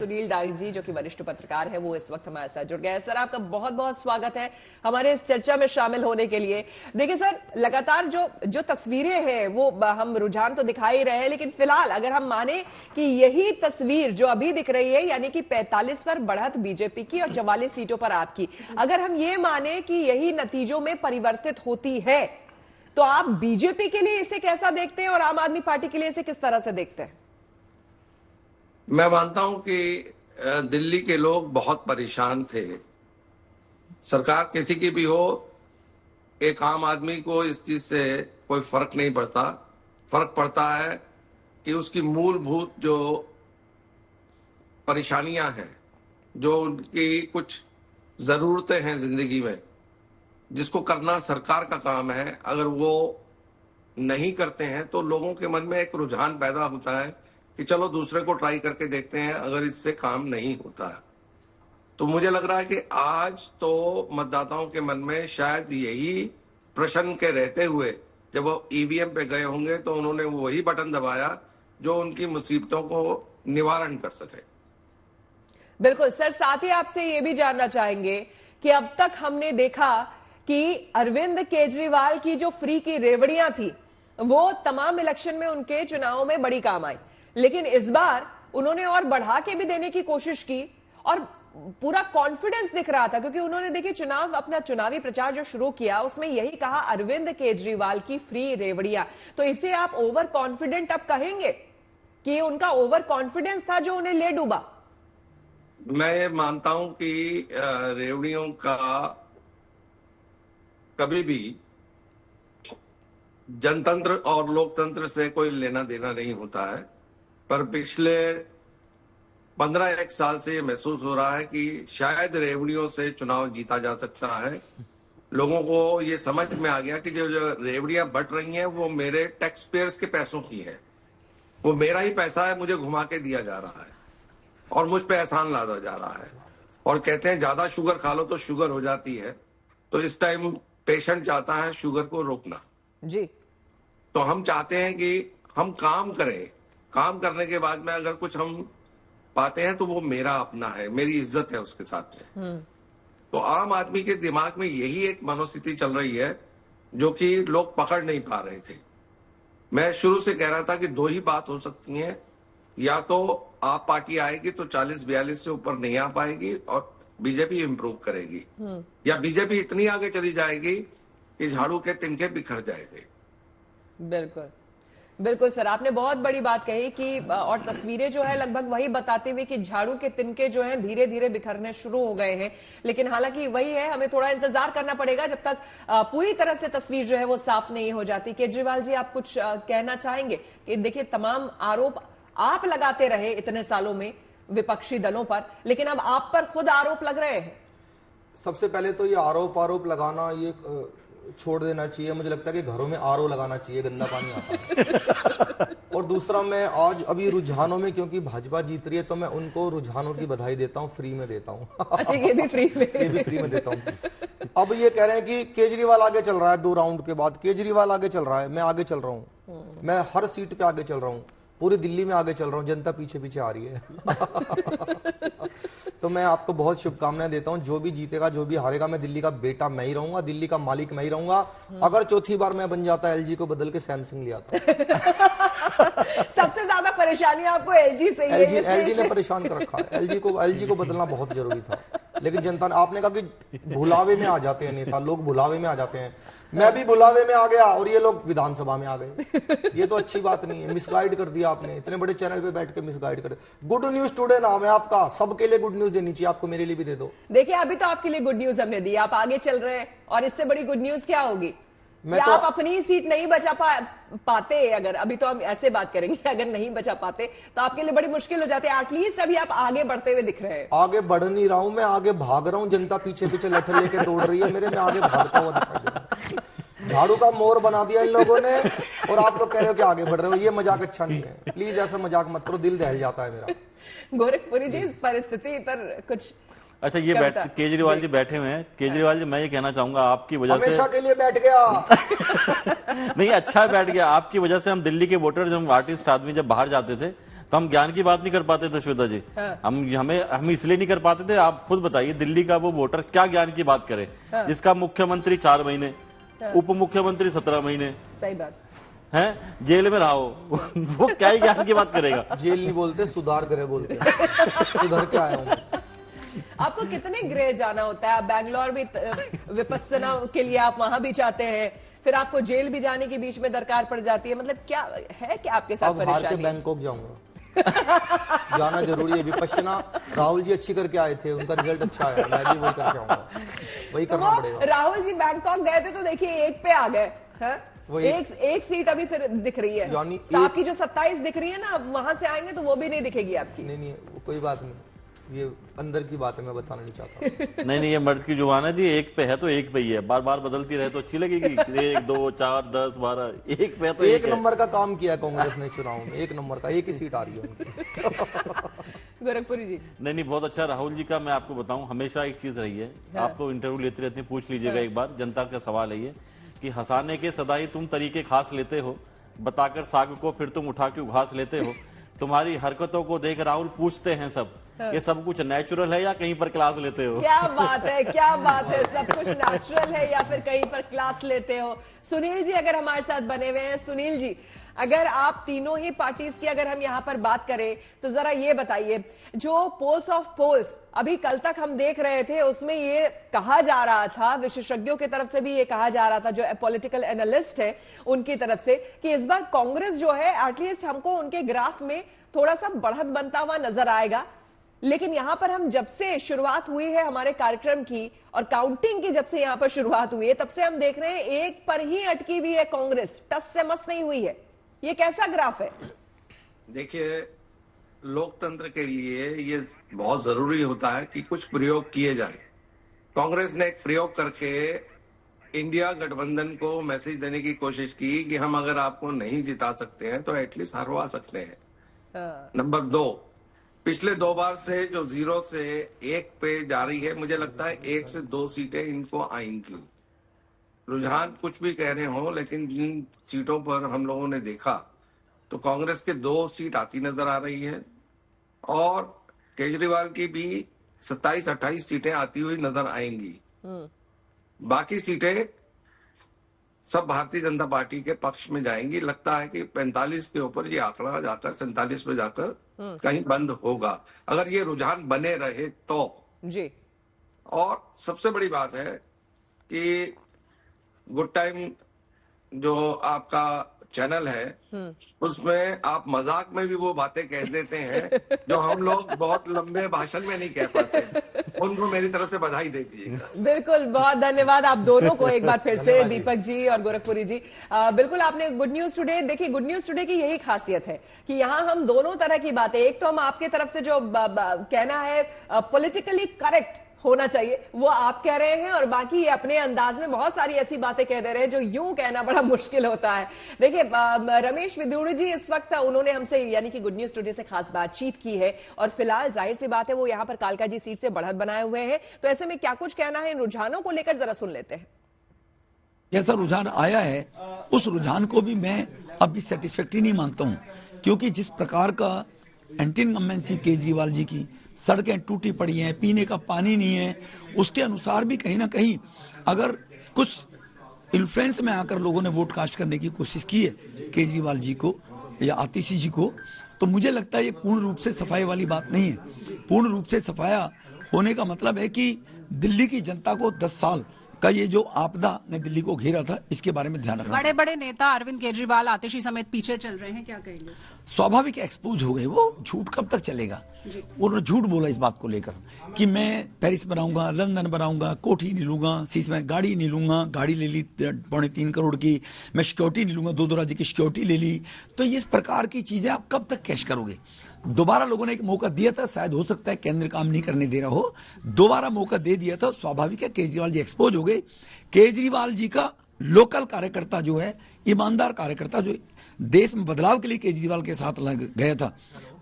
सुनील डाग जी जो कि वरिष्ठ पत्रकार है, वो इस वक्त हमारे साथ जुड़ गए हैं। सर, आपका बहुत बहुत स्वागत है हमारे इस चर्चा में शामिल होने के लिए। देखिए सर, लगातार जो तस्वीरें हैं वो हम रुझान तो दिखा ही रहे हैं, लेकिन फिलहाल अगर हम माने कि यही तस्वीर जो अभी दिख रही है, यानी कि 45 पर बढ़त बीजेपी की और 44 सीटों पर आपकी, अगर हम ये माने कि यही नतीजों में परिवर्तित होती है, तो आप बीजेपी के लिए इसे कैसा देखते हैं और आम आदमी पार्टी के लिए इसे किस तरह से देखते हैं? मैं मानता हूं कि दिल्ली के लोग बहुत परेशान थे। सरकार किसी की भी हो, एक आम आदमी को इस चीज से कोई फर्क नहीं पड़ता। फर्क पड़ता है कि उसकी मूलभूत जो परेशानियां हैं, जो उनकी कुछ जरूरतें हैं जिंदगी में, जिसको करना सरकार का काम है, अगर वो नहीं करते हैं तो लोगों के मन में एक रुझान पैदा होता है कि चलो दूसरे को ट्राई करके देखते हैं, अगर इससे काम नहीं होता है। तो मुझे लग रहा है कि आज तो मतदाताओं के मन में शायद यही प्रश्न के रहते हुए जब वो ईवीएम पे गए होंगे तो उन्होंने वही बटन दबाया जो उनकी मुसीबतों को निवारण कर सके। बिल्कुल सर, साथ ही आपसे ये भी जानना चाहेंगे कि अब तक हमने देखा कि अरविंद केजरीवाल की जो फ्री की रेवड़ियां थी वो तमाम इलेक्शन में उनके चुनाव में बड़ी काम आई, लेकिन इस बार उन्होंने और बढ़ा के भी देने की कोशिश की और पूरा कॉन्फिडेंस दिख रहा था, क्योंकि उन्होंने देखिए अपना चुनावी प्रचार जो शुरू किया उसमें यही कहा, अरविंद केजरीवाल की फ्री रेवड़ियां। तो इसे आप ओवर कॉन्फिडेंट अब कहेंगे कि उनका ओवर कॉन्फिडेंस था जो उन्हें ले डूबा? मैं ये मानता हूं कि रेवड़ियों का कभी भी जनतंत्र और लोकतंत्र से कोई लेना देना नहीं होता है, पर पिछले 15-1 साल से ये महसूस हो रहा है कि शायद रेवड़ियों से चुनाव जीता जा सकता है। लोगों को ये समझ में आ गया कि जो रेवड़ियां बट रही हैं वो मेरे टैक्स पेयर्स के पैसों की है, वो मेरा ही पैसा है, मुझे घुमा के दिया जा रहा है और मुझ पे एहसान लादा जा रहा है। और कहते हैं ज्यादा शुगर खा लो तो शुगर हो जाती है, तो इस टाइम पेशेंट चाहता है शुगर को रोकना जी। तो हम चाहते हैं कि हम काम करें, काम करने के बाद में अगर कुछ हम पाते हैं तो वो मेरा अपना है, मेरी इज्जत है उसके साथ में। तो आम आदमी के दिमाग में यही एक मनोस्थिति चल रही है जो कि लोग पकड़ नहीं पा रहे थे। मैं शुरू से कह रहा था कि दो ही बात हो सकती है, या तो आप पार्टी आएगी तो 40-42 से ऊपर नहीं आ पाएगी और बीजेपी इंप्रूव करेगी, या बीजेपी इतनी आगे चली जाएगी कि झाड़ू के तिनके बिखर जाएंगे। बिल्कुल बिल्कुल सर, आपने बहुत बड़ी बात कही कि और तस्वीरें जो है लगभग वही बताते हुए कि झाड़ू के तिनके जो हैं धीरे धीरे बिखरने शुरू हो गए हैं। लेकिन हालांकि वही है, हमें थोड़ा इंतजार करना पड़ेगा जब तक पूरी तरह से तस्वीर जो है वो साफ नहीं हो जाती। केजरीवाल जी, आप कुछ कहना चाहेंगे कि देखिए तमाम आरोप आप लगाते रहे इतने सालों में विपक्षी दलों पर, लेकिन अब आप पर खुद आरोप लग रहे हैं। सबसे पहले तो ये आरोप लगाना ये छोड़ देना चाहिए। मुझे लगता है कि घरों में आरओ लगाना चाहिए, गंदा पानी आता है। और दूसरा, मैं आज अभी रुझानों में, क्योंकि भाजपा जीत रही है तो मैं उनको रुझानों की बधाई देता हूँ, फ्री में देता हूँ। अच्छा, ये भी फ्री में? ये भी फ्री में देता हूँ। अब ये कह रहे हैं कि केजरीवाल आगे चल रहा है, 2 राउंड के बाद केजरीवाल आगे चल रहा है, मैं आगे चल रहा हूँ, मैं हर सीट पे आगे चल रहा हूँ, पूरी दिल्ली में आगे चल रहा हूँ, जनता पीछे पीछे आ रही है। तो मैं आपको बहुत शुभकामनाएं देता हूं। जो भी जीतेगा, जो भी हारेगा, मैं दिल्ली का बेटा मैं ही रहूंगा, दिल्ली का मालिक मैं ही रहूंगा। अगर चौथी बार मैं बन जाता, एलजी को बदल के सैमसंग ले आता। सबसे ज्यादा परेशानी आपको एलजी से ही है। एलजी ने परेशान कर रखा है। एलजी को बदलना बहुत जरूरी था, लेकिन जनता ने, आपने कहा कि भुलावे में आ जाते हैं नेता, लोग भुलावे में आ जाते हैं। मैं भी भुलावे में आ गया और ये लोग विधानसभा में आ गए। ये तो अच्छी बात नहीं है, मिसगाइड कर दिया आपने, इतने बड़े चैनल पे बैठ के मिसगाइड कर। गुड न्यूज टुडे नाम है आपका, सबके लिए गुड न्यूज देनी चाहिए, आपको मेरे लिए भी दे दो। देखिए, अभी तो आपके लिए गुड न्यूज हमने दी, आप आगे चल रहे हैं, और इससे बड़ी गुड न्यूज क्या होगी? या तो आप अपनी सीट नहीं बचा पाते, अगर अभी तो हम ऐसे बात करेंगे, अगर नहीं बचा पाते तो आपके लिए बड़ी मुश्किल हो जाती है। एटलीस्ट अभी आप आगे बढ़ते हुए दिख रहे हैं। आगे बढ़ नहीं रहा हूं मैं, आगे भाग रहा हूं। जनता पीछे पीछे लठे लेके दौड़ रही है मेरे, मैं आगे भागता हुआ दिखाई दे रहा हूं। झाड़ू का मोर बना दिया इन लोगों ने, और आप लोग कह रहे हो कि आगे बढ़ रहे हो। ये मजाक अच्छा नहीं है, प्लीज ऐसा मजाक मत करो, दिल दहल जाता है मेरा। गोरखपुरी जी, इस परिस्थिति पर कुछ अच्छा, ये केजरीवाल जी बैठे हुए हैं। केजरीवाल जी, मैं ये कहना चाहूंगा, आपकी वजह से हमेशा के लिए बैठ गया। नहीं, अच्छा बैठ गया। आपकी वजह से हम दिल्ली के वोटर, जब आर्टिस्ट आदमी जब बाहर जाते थे तो हम ज्ञान की बात नहीं कर पाते थे श्वेता जी। हम इसलिए नहीं कर पाते थे, आप खुद बताइए, दिल्ली का वो वोटर क्या ज्ञान की बात करे जिसका मुख्यमंत्री 4 महीने, उप मुख्यमंत्री 17 महीने सही बात है, जेल में रहा हो वो क्या ही ज्ञान की बात करेगा। जेल नहीं बोलते, सुधार गृह बोलते हैं। सुधर के आया हूँ। आपको कितने गृह जाना होता है? आप बैंगलोर भी विपस्सना के लिए आप वहां भी जाते हैं, फिर आपको जेल भी जाने के बीच में दरकार पड़ जाती है, मतलब क्या है क्या आपके साथ अब हार के परेशानी? बैंकॉक जाऊंगा। जाना जरूरी है। विपश्यना राहुल जी अच्छी करके आए थे, उनका रिजल्ट अच्छा आया, मैं भी वही करके आऊंगा, वही तो करना पड़ेगा। राहुल जी बैंकॉक गए थे तो देखिए 1 पे आ गए हैं? वही। एक सीट अभी फिर दिख रही है, यानी तो आपकी जो 27 दिख रही है ना, अब वहां से आएंगे तो वो भी नहीं दिखेगी आपकी। नहीं वो कोई बात नहीं, ये अंदर की बात है, मैं बताना नहीं चाहता। नहीं, ये मर्द की जुबान है जी, 1 पे है तो 1 पे ही है, बार बार बदलती रहे तो अच्छी लगेगी। 1 2 4 10 12, 1 पे तो 1 नंबर का काम किया कांग्रेस ने चुनाव में, 1 नंबर का, 1 ही सीट आ रही है उनकी। गोरखपुरी जी नहीं, बहुत अच्छा। राहुल जी का मैं आपको बताऊं, हमेशा एक चीज रही है, आप तो इंटरव्यू लेते रहते हैं, पूछ लीजिएगा एक बार, जनता का सवाल है ये कि हंसाने के सदा ही तुम तरीके खास लेते हो, बताकर साग को फिर तुम उठा के उघास लेते हो, तुम्हारी हरकतों को देख राहुल पूछते हैं सब, ये सब कुछ नेचुरल है या कहीं पर क्लास लेते हो? क्या बात है, क्या बात है, सब कुछ नेचुरल है या फिर कहीं पर क्लास लेते हो? सुनील जी अगर हमारे साथ बने हुए हैं, सुनील जी अगर आप तीनों ही पार्टीज की अगर हम यहां पर बात करें तो जरा ये बताइए, जो पोल्स ऑफ पोल्स अभी कल तक हम देख रहे थे उसमें ये कहा जा रहा था, विशेषज्ञों की तरफ से भी ये कहा जा रहा था, जो पॉलिटिकल एनालिस्ट है उनकी तरफ से, कि इस बार कांग्रेस जो है एटलीस्ट हमको उनके ग्राफ में थोड़ा सा बढ़त बनता हुआ नजर आएगा। लेकिन यहां पर हम जब से शुरुआत हुई है हमारे कार्यक्रम की और काउंटिंग की जब से यहां पर शुरुआत हुई है तब से हम देख रहे हैं 1 पर ही अटकी हुई है कांग्रेस, टस से मस नहीं हुई है। ये कैसा ग्राफ है? देखिए, लोकतंत्र के लिए ये बहुत जरूरी होता है कि कुछ प्रयोग किए जाए। कांग्रेस ने एक प्रयोग करके इंडिया गठबंधन को मैसेज देने की कोशिश की कि हम अगर आपको नहीं जिता सकते हैं तो एटलीस्ट हरवा सकते हैं। नंबर 2, पिछले 2 बार से जो 0 से 1 पे जा रही है, मुझे लगता है 1 से 2 सीटें इनको आएंगी। रुझान कुछ भी कह रहे हो, लेकिन जिन सीटों पर हम लोगों ने देखा तो कांग्रेस के 2 सीट आती नजर आ रही है और केजरीवाल की भी 27-28 सीटें आती हुई नजर आएंगी। बाकी सीटें सब भारतीय जनता पार्टी के पक्ष में जाएंगी। लगता है कि 45 के ऊपर ये आंकड़ा जाकर 47 पे जाकर कहीं बंद होगा, अगर ये रुझान बने रहे तो जी। और सबसे बड़ी बात है कि गुड टाइम जो आपका चैनल है उसमें आप मजाक में भी वो बातें कह देते हैं जो हम लोग बहुत लंबे भाषण में नहीं कह पाते। उनको मेरी तरफ से बधाई दे दीजिएगा। बिल्कुल, बहुत धन्यवाद आप दोनों को एक बार फिर से, दीपक जी और गोरखपुरी जी। बिल्कुल, आपने गुड न्यूज टुडे देखिए, गुड न्यूज टुडे की यही खासियत है कि यहाँ हम दोनों तरह की बातें, एक तो हम आपके तरफ से जो कहना है पॉलिटिकली करेक्ट होना चाहिए वो आप कह रहे हैं, और बाकी ये अपने अंदाज में बहुत सारी ऐसी बातें कह दे रहे हैं जो यूं कहना बड़ा मुश्किल होता है। देखिए, रमेश विदुड़ी जी इस वक्त उन्होंने हमसे यानी कि गुड न्यूज टुडे से खास बातचीत की है और फिलहाल जाहिर सी बात है वो यहाँ पर कालका जी सीट से बढ़त बनाए हुए हैं, तो ऐसे में क्या कुछ कहना है इन रुझानों को लेकर, जरा सुन लेते हैं। जैसा रुझान आया है उस रुझान को भी मैं अभी सेटिस्फैक्टरी नहीं मानता हूं, क्योंकि जिस प्रकार का एंटी इनकम्बेंसी केजरीवाल जी की, सड़कें टूटी पड़ी हैं, पीने का पानी नहीं है, उसके अनुसार भी कहीं ना कहीं अगर कुछ इन्फ्लुएंस में आकर लोगों ने वोट कास्ट करने की कोशिश की है केजरीवाल जी को या आतिशी जी को, तो मुझे लगता है ये पूर्ण रूप से सफाई वाली बात नहीं है। पूर्ण रूप से सफाया होने का मतलब है कि दिल्ली की जनता को 10 साल का ये जो आपदा ने दिल्ली को घेरा था, इसके बारे में ध्यान रखना। बड़े बड़े नेता अरविंद केजरीवाल, आतिशी समेत पीछे चल रहे हैं, क्या कहेंगे? स्वाभाविक एक्सपोज हो गए, वो झूठ कब तक चलेगा? उन्होंने झूठ बोला इस बात को लेकर कि मैं पेरिस बनाऊंगा, लंदन बनाऊंगा, कोठी नहीं लूंगा, शीश में गाड़ी नहीं लूंगा, गाड़ी ले ली 3.25 करोड़ की, मैं सिक्योरिटी नहीं लूंगा, 2 राज्य की सिक्योरिटी ले ली। तो इस प्रकार की चीजें आप कब तक कैश करोगे? दोबारा लोगों ने एक मौका दिया था, शायद हो सकता है केंद्र काम नहीं करने दे रहा हो, दोबारा मौका दे दिया था, स्वाभाविक है केजरीवाल जी एक्सपोज हो गए। केजरीवाल जी का लोकल कार्यकर्ता जो है, ईमानदार कार्यकर्ता जो देश में बदलाव के लिए केजरीवाल के साथ लग गया था,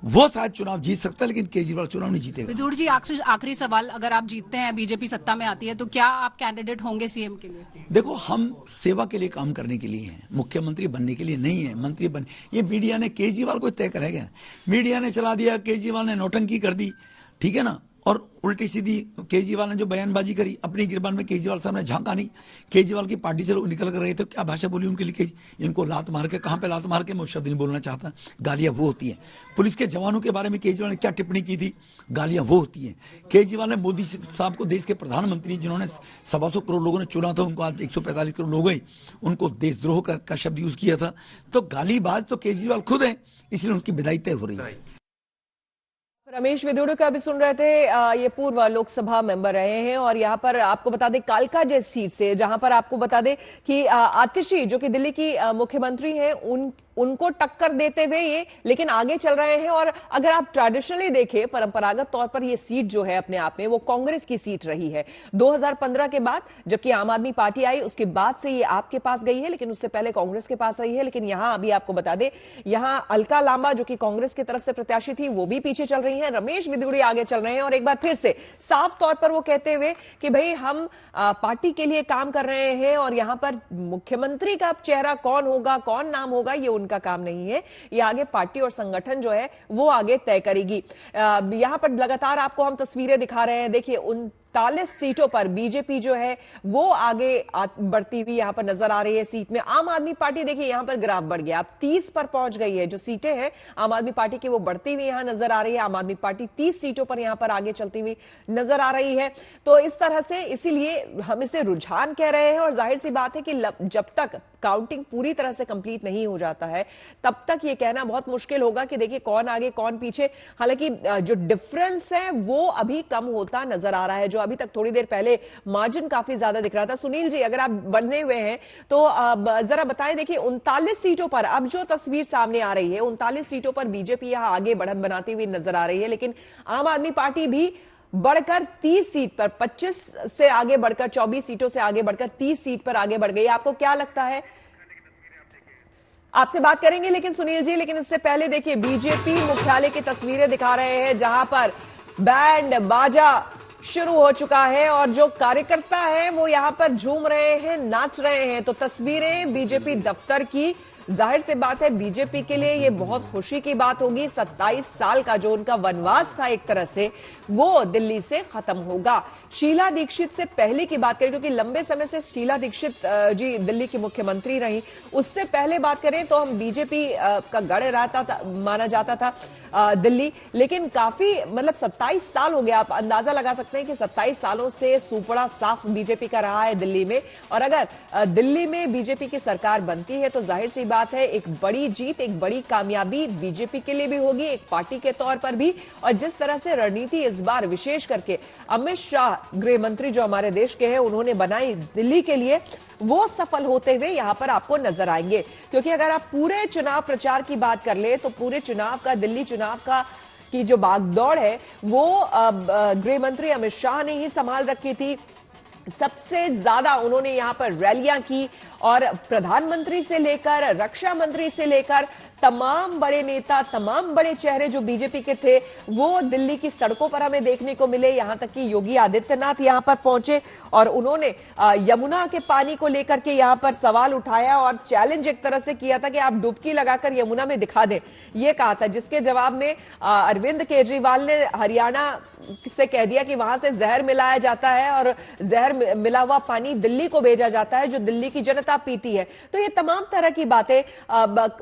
वो शायद चुनाव जीत सकता है, लेकिन केजरीवाल चुनाव नहीं जीतेगा। विदुर जी, आखिरी सवाल, अगर आप जीतते हैं, बीजेपी सत्ता में आती है, तो क्या आप कैंडिडेट होंगे सीएम के लिए? देखो, हम सेवा के लिए काम करने के लिए हैं, मुख्यमंत्री बनने के लिए नहीं है। मंत्री बन, ये मीडिया ने केजरीवाल को तय करेगा, मीडिया ने चला दिया, केजरीवाल ने नौटंकी कर दी, ठीक है ना, और उल्टी सीधी केजरीवाल ने जो बयानबाजी करी, अपनी गिरबान में केजरीवाल साहब ने झांका नहीं। केजरीवाल की पार्टी से लोग निकल कर रहे थे, क्या भाषा बोली उनके लिए, इनको लात मार के, कहां पे लात मार के, मैं शब्द नहीं बोलना चाहता, गालियां वो होती हैं। पुलिस के जवानों के बारे में केजरीवाल ने क्या टिप्पणी की थी, गालियां वो होती हैं। केजरीवाल ने मोदी साहब को देश के प्रधानमंत्री, जिन्होंने 125 करोड़ लोगों ने चुना था, उनको आज 145 करोड़ लोग गए, उनको देशद्रोह का शब्द यूज किया था। तो गालीबाज तो केजरीवाल खुद है, इसलिए उनकी विदाई तय हो रही है। रमेश विदुर का भी सुन रहे थे, ये पूर्व लोकसभा मेंबर रहे हैं, और यहाँ पर आपको बता दें कालका जैसी सीट से, जहां पर आपको बता दें कि आतिशी जो कि दिल्ली की मुख्यमंत्री हैं, उनको टक्कर देते हुए ये लेकिन आगे चल रहे हैं। और अगर आप ट्रेडिशनली देखें, परंपरागत तौर पर ये सीट जो है अपने आप में वो कांग्रेस की सीट रही है 2015 के बाद, जबकि आम आदमी पार्टी आई उसके बाद से ये आपके पास गई है, लेकिन उससे पहले कांग्रेस के पास रही है। लेकिन यहां अभी आपको बता दें, यहां अलका लांबा जो कि कांग्रेस की तरफ से प्रत्याशी थी, वो भी पीछे चल रही है, रमेश विदुरी आगे चल रहे हैं। और एक बार फिर से साफ तौर पर वो कहते हुए कि भाई हम पार्टी के लिए काम कर रहे हैं, और यहां पर मुख्यमंत्री का चेहरा कौन होगा, कौन नाम होगा, ये का काम नहीं है, ये आगे पार्टी और संगठन जो है वो आगे तय करेगी। यहां पर लगातार आपको हम तस्वीरें दिखा रहे हैं, देखिए 39 सीटों पर बीजेपी जो है वो आगे बढ़ती हुई यहां पर नजर आ रही है। सीट में आम आदमी पार्टी देखिए यहां पर ग्राफ बढ़ गया, अब 30 पर पहुंच गई है। जो सीटें हैं आम आदमी पार्टी की वो बढ़ती हुई यहां नजर आ रही है। आम आदमी पार्टी 30 सीटों पर यहां पर आगे चलती हुई नजर आ रही है। तो इस तरह से, इसीलिए हम इसे रुझान कह रहे हैं, और जाहिर सी बात है कि जब तक काउंटिंग पूरी तरह से कंप्लीट नहीं हो जाता है तब तक ये कहना बहुत मुश्किल होगा कि देखिए कौन आगे कौन पीछे। हालांकि जो डिफरेंस है वो अभी कम होता नजर आ रहा है, जो अभी तक थोड़ी देर पहले मार्जिन काफी ज्यादा दिख रहा था। सुनील जी, अगर आप बने हुए हैं तो जरा बताएं, देखिए 39 सीटों पर अब जो तस्वीर सामने आ रही है, 39 सीटों पर बीजेपी यहां आगे बढ़त बनाती हुई नजर आ रही है, लेकिन आम आदमी पार्टी भी बढ़कर 30 सीट पर, 25 से आगे बढ़कर 24 सीटों से आगे बढ़कर 30 सीट पर आगे बढ़ गई। आपको क्या लगता है? आपसे बात करेंगे लेकिन सुनील जी, लेकिन इससे पहले देखिए बीजेपी मुख्यालय की तस्वीरें दिखा रहे हैं, जहां पर बैंड बाजा शुरू हो चुका है और जो कार्यकर्ता है वो यहां पर झूम रहे हैं, नाच रहे हैं। तो तस्वीरें बीजेपी दफ्तर की, जाहिर सी बात है बीजेपी के लिए ये बहुत खुशी की बात होगी। 27 साल का जो उनका वनवास था एक तरह से, वो दिल्ली से खत्म होगा। शीला दीक्षित से पहले की बात करें, क्योंकि लंबे समय से शीला दीक्षित जी दिल्ली की मुख्यमंत्री रही, उससे पहले बात करें तो हम बीजेपी का गढ़ रहता था, माना जाता था दिल्ली, लेकिन काफी मतलब 27 साल हो गया। आप अंदाजा लगा सकते हैं कि 27 सालों से सुपड़ा साफ बीजेपी का रहा है दिल्ली में। और अगर दिल्ली में बीजेपी की सरकार बनती है तो जाहिर सी बात है एक बड़ी जीत, एक बड़ी कामयाबी बीजेपी के लिए भी होगी, एक पार्टी के तौर पर भी। और जिस तरह से रणनीति इस बार विशेष करके अमित शाह गृह मंत्री जो हमारे देश के हैं उन्होंने बनाई दिल्ली के लिए, वो सफल होते हुए यहां पर आपको नजर आएंगे। क्योंकि अगर आप पूरे चुनाव प्रचार की बात कर ले तो पूरे चुनाव का, दिल्ली चुनाव का की जो भागदौड़ है वो गृह मंत्री अमित शाह ने ही संभाल रखी थी। सबसे ज्यादा उन्होंने यहां पर रैलियां की और प्रधानमंत्री से लेकर रक्षा मंत्री से लेकर तमाम बड़े नेता, तमाम बड़े चेहरे जो बीजेपी के थे वो दिल्ली की सड़कों पर हमें देखने को मिले। यहां तक कि योगी आदित्यनाथ यहां पर पहुंचे और उन्होंने यमुना के पानी को लेकर के यहां पर सवाल उठाया और चैलेंज एक तरह से किया था कि आप डुबकी लगाकर यमुना में दिखा दें, ये कहा था। जिसके जवाब में अरविंद केजरीवाल ने हरियाणा से कह दिया कि वहां से जहर मिलाया जाता है और जहर मिला हुआ पानी दिल्ली को भेजा जाता है जो दिल्ली की जनता पीती है। तो ये तमाम तरह की बातें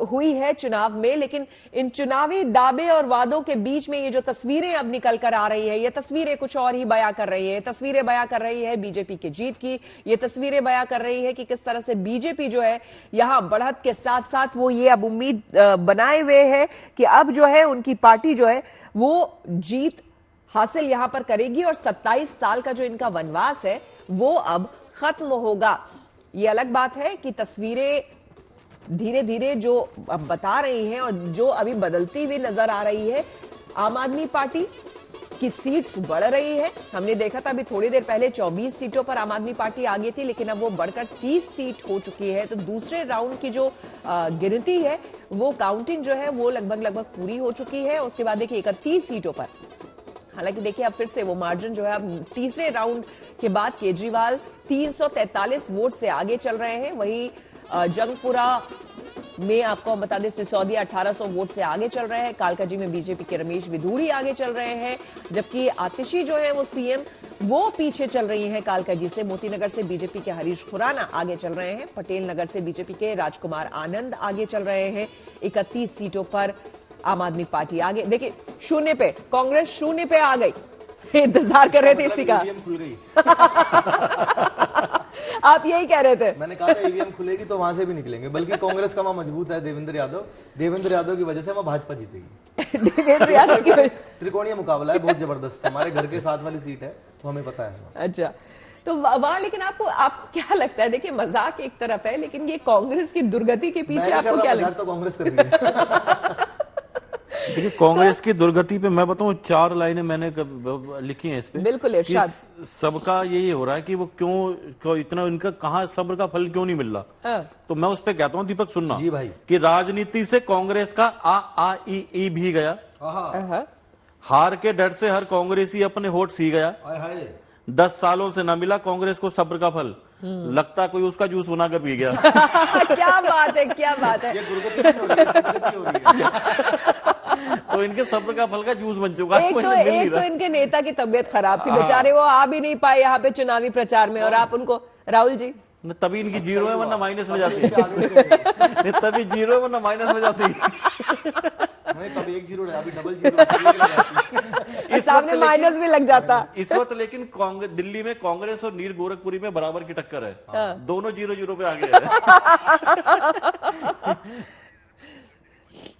हुई है चुनाव में। लेकिन इन चुनावी दावे और वादों के बीच में ये जो तस्वीरें अब निकल कर आ रही है, ये तस्वीरें कुछ और ही बयां कर रही है। तस्वीरें बयां कर रही है बीजेपी की जीत की, ये तस्वीरें बयां कर रही है कि किस तरह से बीजेपी जो है यहां बढ़त के साथ साथ वो ये अब उम्मीद बनाए हुए है कि अब जो है उनकी पार्टी जो है वो जीत हासिल यहां पर करेगी और 27 साल का जो इनका वनवास है वो अब खत्म होगा। ये अलग बात है कि तस्वीरें धीरे धीरे जो अब बता रही हैं और जो अभी बदलती हुई नजर आ रही है, आम आदमी पार्टी की सीट्स बढ़ रही है। हमने देखा था अभी थोड़ी देर पहले 24 सीटों पर आम आदमी पार्टी आगे थी, लेकिन अब वो बढ़कर 30 सीट हो चुकी है। तो दूसरे राउंड की जो गिनती है, वो काउंटिंग जो है वो लगभग पूरी हो चुकी है। उसके बाद देखिए 31 सीटों पर, हालांकि देखिए अब फिर से वो मार्जिन जो है, अब तीसरे राउंड के बाद केजरीवाल 343 वोट से आगे चल रहे हैं। वही जंगपुरा में आपको हम बता दें सिसोदिया 1800 वोट से आगे चल रहे हैं। कालकाजी में बीजेपी के रमेश विधूड़ी आगे चल रहे हैं, जबकि आतिशी जो है वो सीएम वो पीछे चल रही हैं कालकाजी से। मोतीनगर से बीजेपी के हरीश खुराना आगे चल रहे हैं। पटेल नगर से बीजेपी के राजकुमार आनंद आगे चल रहे हैं। 31 सीटों पर आम आदमी पार्टी आगे। देखिए शून्य पे कांग्रेस शून्य पे आ गई, इंतजार कर रहे थे इसी का। ईवीएम खुल गई। आप यही कह रहे थे। मैंने कहा था ईवीएम खुलेगी तो वहां से भी निकलेंगे, बल्कि कांग्रेस का वहां मजबूत है देवेंद्र यादव की वजह से वहां भाजपा जीतेगी। देवेंद्र यादव की वजह। त्रिकोणीय मुकाबला है, बहुत जबरदस्त। हमारे घर के साथ वाली सीट है तो हमें पता है। अच्छा, तो वहां लेकिन आपको क्या लगता है? देखिए मजाक एक तरफ है, लेकिन ये कांग्रेस की दुर्गति के पीछे आपको क्या लगता है? तो कांग्रेस कर रही है। देखिए कांग्रेस की दुर्गति पे मैं बताऊं 4 लाइनें मैंने लिखी हैं इस पे। बिल्कुल इरशाद। सबका यही हो रहा है कि वो क्यों इतना इनका कहाँ सब्र का फल क्यों नहीं मिल रहा। तो मैं उस पे कहता हूँ दीपक सुनना जी भाई, कि राजनीति से कांग्रेस का आ ई भी गया। हार के डर से हर कांग्रेसी अपने वोट सी गया। 10 सालों से न मिला कांग्रेस को सब्र का फल, लगता कोई उसका जूस बनाकर पी गया। क्या बात है, क्या बात है। तो इनके सब्र का फल का जूस बन चुका है। एक तो इनके नेता की तबीयत खराब थी, बेचारे वो आ भी नहीं पाए यहाँ पे चुनावी प्रचार में, और आप उनको राहुल जी तभी इनकी 0 है वरना माइनस में जाती है। तभी 0 है वरना माइनस में जाती है। तब 1 0 अभी डबल 0 सामने माइनस भी लग जाता इस वक्त। लेकिन दिल्ली में कांग्रेस और नीर गोरखपुरी में बराबर की टक्कर है। दोनों 0-0 पे आगे है।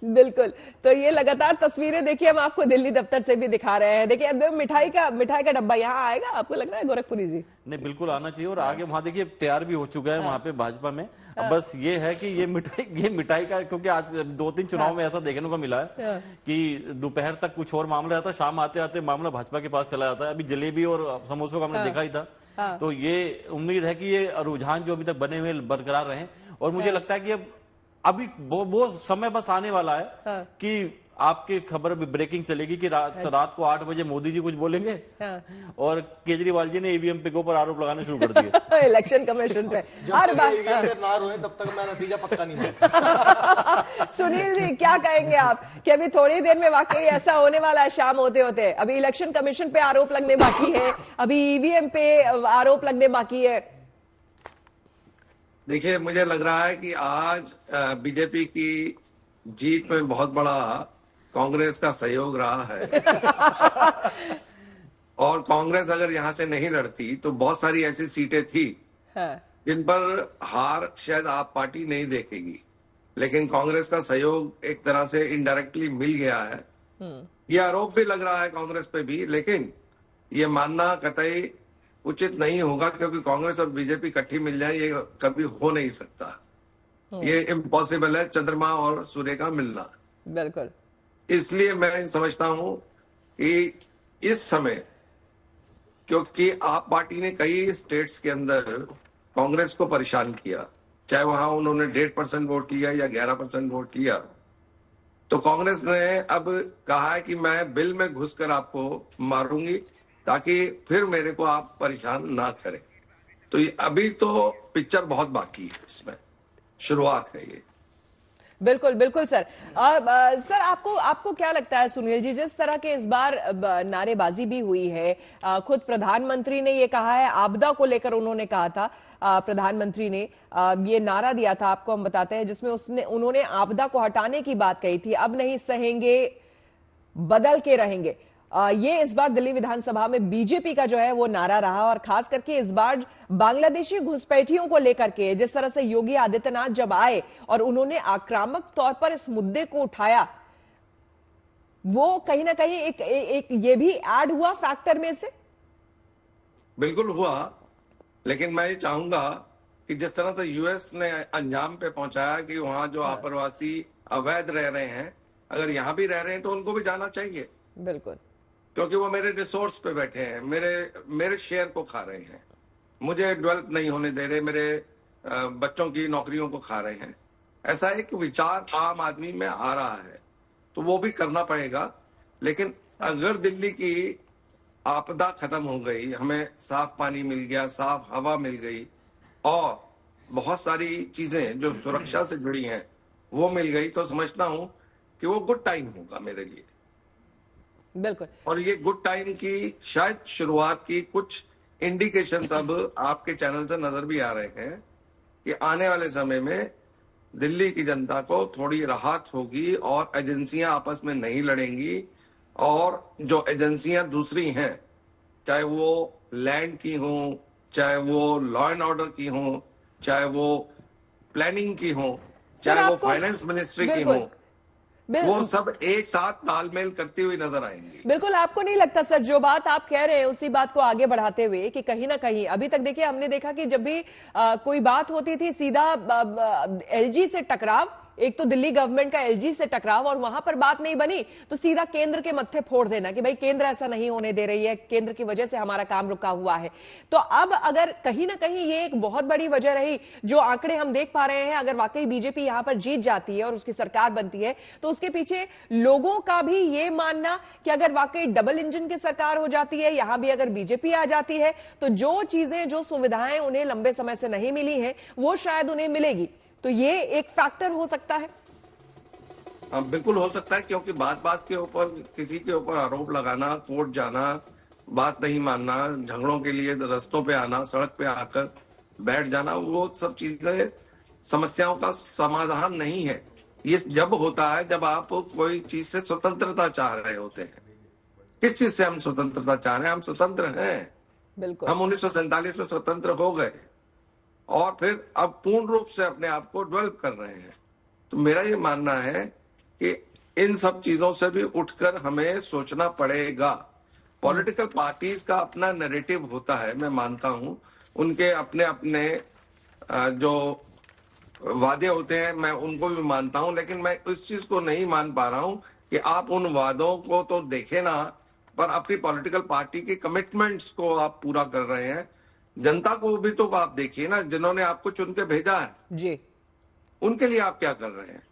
बिल्कुल। तो ये लगातार तस्वीरें देखिए हम आपको दिल्ली दफ्तर से भी दिखा रहे हैं। देखिए अब मिठाई का डब्बा यहाँ आएगा, आपको लग रहा है गोरखपुरी जी? नहीं, बिल्कुल आना चाहिए। और आगे वहां देखिए तैयार भी हो चुका है वहां पे भाजपा में। अब बस ये है कि ये मिठाई का, क्योंकि आज 2-3 चुनाव में ऐसा देखने को मिला है कि दोपहर तक कुछ और मामला आता है, शाम आते आते मामला भाजपा के पास चला जाता है। अभी जलेबी और समोसों का हमने देखा ही था। तो ये उम्मीद है कि ये रुझान जो अभी तक बने हुए बरकरार रहे। और मुझे लगता है कि अभी वो समय बस आने वाला है कि आपकी खबर भी ब्रेकिंग चलेगी कि रात को 8 बजे मोदी जी कुछ बोलेंगे और केजरीवाल जी ने ईवीएम पे ऊपर आरोप लगाने शुरू कर दिए। इलेक्शन कमीशन पे हर बार ना रोए तब तक मैं नतीजा पक्का नहीं मानता। सुनील जी क्या कहेंगे आप कि अभी थोड़ी देर में वाकई ऐसा होने वाला है? शाम होते होते अभी इलेक्शन कमीशन पे आरोप लगने बाकी है, अभी ईवीएम पे आरोप लगने बाकी है। देखिए मुझे लग रहा है कि आज बीजेपी की जीत में बहुत बड़ा कांग्रेस का सहयोग रहा है। और कांग्रेस अगर यहां से नहीं लड़ती तो बहुत सारी ऐसी सीटें थी जिन पर हार शायद आप पार्टी नहीं देखेगी, लेकिन कांग्रेस का सहयोग एक तरह से इनडायरेक्टली मिल गया है। ये आरोप भी लग रहा है कांग्रेस पे भी, लेकिन ये मानना कतई उचित नहीं होगा क्योंकि कांग्रेस और बीजेपी इकट्ठी मिल जाए ये कभी हो नहीं सकता। ये इम्पॉसिबल है चंद्रमा और सूर्य का मिलना। बिल्कुल। इसलिए मैं समझता हूं कि इस समय, क्योंकि आप पार्टी ने कई स्टेट्स के अंदर कांग्रेस को परेशान किया, चाहे वहां उन्होंने 1.5% वोट लिया या 11% वोट लिया, तो कांग्रेस ने अब कहा है कि मैं बिल में घुसकर आपको मारूंगी ताकि फिर मेरे को आप परेशान ना करें। तो ये अभी तो पिक्चर बहुत बाकी है, इसमें शुरुआत है ये। बिल्कुल बिल्कुल सर। और सर आपको क्या लगता है सुनील जी, जिस तरह के इस बार नारेबाजी भी हुई है, खुद प्रधानमंत्री ने ये कहा है, आपदा को लेकर उन्होंने कहा था, प्रधानमंत्री ने ये नारा दिया था, आपको हम बताते हैं, जिसमें उन्होंने आपदा को हटाने की बात कही थी, अब नहीं सहेंगे बदल के रहेंगे। ये इस बार दिल्ली विधानसभा में बीजेपी का जो है वो नारा रहा, और खास करके इस बार बांग्लादेशी घुसपैठियों को लेकर के जिस तरह से योगी आदित्यनाथ जब आए और उन्होंने आक्रामक तौर पर इस मुद्दे को उठाया, वो कहीं ना कहीं एक ये भी ऐड हुआ फैक्टर में से। बिल्कुल हुआ, लेकिन मैं ये चाहूंगा कि जिस तरह से यूएस ने अंजाम पे पहुंचाया कि वहां जो आप्रवासी अवैध रह रहे हैं, अगर यहां भी रह रहे हैं तो उनको भी जाना चाहिए। बिल्कुल। क्योंकि वो मेरे रिसोर्स पे बैठे हैं, मेरे शेयर को खा रहे हैं, मुझे डेवलप नहीं होने दे रहे, मेरे बच्चों की नौकरियों को खा रहे हैं। ऐसा एक विचार आम आदमी में आ रहा है, तो वो भी करना पड़ेगा। लेकिन अगर दिल्ली की आपदा खत्म हो गई, हमें साफ पानी मिल गया, साफ हवा मिल गई और बहुत सारी चीजें जो सुरक्षा से जुड़ी हैं वो मिल गई, तो समझता हूं कि वो गुड टाइम होगा मेरे लिए। बिल्कुल। और ये गुड टाइम की शायद शुरुआत की कुछ इंडिकेशंस अब आपके चैनल से नजर भी आ रहे हैं कि आने वाले समय में दिल्ली की जनता को थोड़ी राहत होगी और एजेंसियां आपस में नहीं लड़ेंगी, और जो एजेंसियां दूसरी हैं, चाहे वो लैंड की हों, चाहे वो लॉ एंड ऑर्डर की हों, चाहे वो प्लानिंग की हों, चाहे वो आपको- फाइनेंस मिनिस्ट्री की बिल्कुल। हों, वो सब एक साथ तालमेल करती हुई नजर आएंगी। बिल्कुल। आपको नहीं लगता सर, जो बात आप कह रहे हैं उसी बात को आगे बढ़ाते हुए, कि कहीं ना कहीं अभी तक देखिए हमने देखा कि जब भी कोई बात होती थी सीधा एलजी से टकराव, एक तो दिल्ली गवर्नमेंट का एलजी से टकराव, और वहां पर बात नहीं बनी तो सीधा केंद्र के मत्थे फोड़ देना कि भाई केंद्र ऐसा नहीं होने दे रही है, केंद्र की वजह से हमारा काम रुका हुआ है। तो अब अगर कहीं ना कहीं ये एक बहुत बड़ी वजह रही, जो आंकड़े हम देख पा रहे हैं, अगर वाकई बीजेपी यहां पर जीत जाती है और उसकी सरकार बनती है, तो उसके पीछे लोगों का भी ये मानना कि अगर वाकई डबल इंजन की सरकार हो जाती है, यहां भी अगर बीजेपी आ जाती है, तो जो चीजें, जो सुविधाएं उन्हें लंबे समय से नहीं मिली हैं, वो शायद उन्हें मिलेगी। तो ये एक फैक्टर हो सकता है। बिल्कुल हो सकता है, क्योंकि बात बात के ऊपर किसी के ऊपर आरोप लगाना, कोर्ट जाना, बात नहीं मानना, झगड़ों के लिए रास्तों पे आना, सड़क पे आकर बैठ जाना, वो सब चीजें समस्याओं का समाधान नहीं है। ये जब होता है जब आप कोई चीज से स्वतंत्रता चाह रहे होते हैं। किस चीज से हम स्वतंत्रता चाह रहे हैं? हम स्वतंत्र हैं, बिल्कुल। हम 1947 में स्वतंत्र हो गए और फिर अब पूर्ण रूप से अपने आप को डेवलप कर रहे हैं। तो मेरा ये मानना है कि इन सब चीजों से भी उठकर हमें सोचना पड़ेगा। पॉलिटिकल पार्टीज का अपना नैरेटिव होता है, मैं मानता हूं, उनके अपने अपने जो वादे होते हैं, मैं उनको भी मानता हूं, लेकिन मैं इस चीज को नहीं मान पा रहा हूं कि आप उन वादों को तो देखें ना, पर अपनी पॉलिटिकल पार्टी के कमिटमेंट्स को आप पूरा कर रहे हैं। जनता को भी तो आप देखिए ना, जिन्होंने आपको चुन के भेजा है जी, उनके लिए आप क्या कर रहे हैं?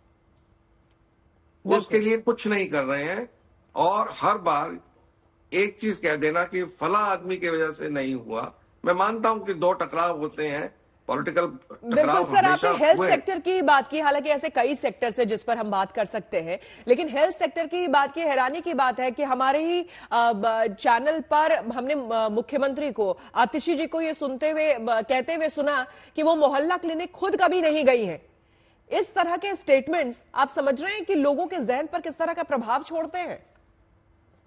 उसके लिए कुछ नहीं कर रहे हैं। और हर बार एक चीज कह देना कि फला आदमी की वजह से नहीं हुआ। मैं मानता हूं कि दो टकराव होते हैं, पॉलिटिकल बिल्कुल टकराव सर। हमेशा आपने हेल्थ हुए। सेक्टर की बात की, हालांकि ऐसे कई सेक्टर्स है जिस पर हम बात कर सकते हैं, लेकिन हेल्थ सेक्टर की बात की, हैरानी की बात है कि हमारे ही चैनल पर हमने मुख्यमंत्री को, आतिशी जी को ये सुनते हुए, कहते हुए सुना कि वो मोहल्ला क्लिनिक खुद कभी नहीं गई है। इस तरह के स्टेटमेंट्स आप समझ रहे हैं कि लोगों के जहन पर किस तरह का प्रभाव छोड़ते हैं?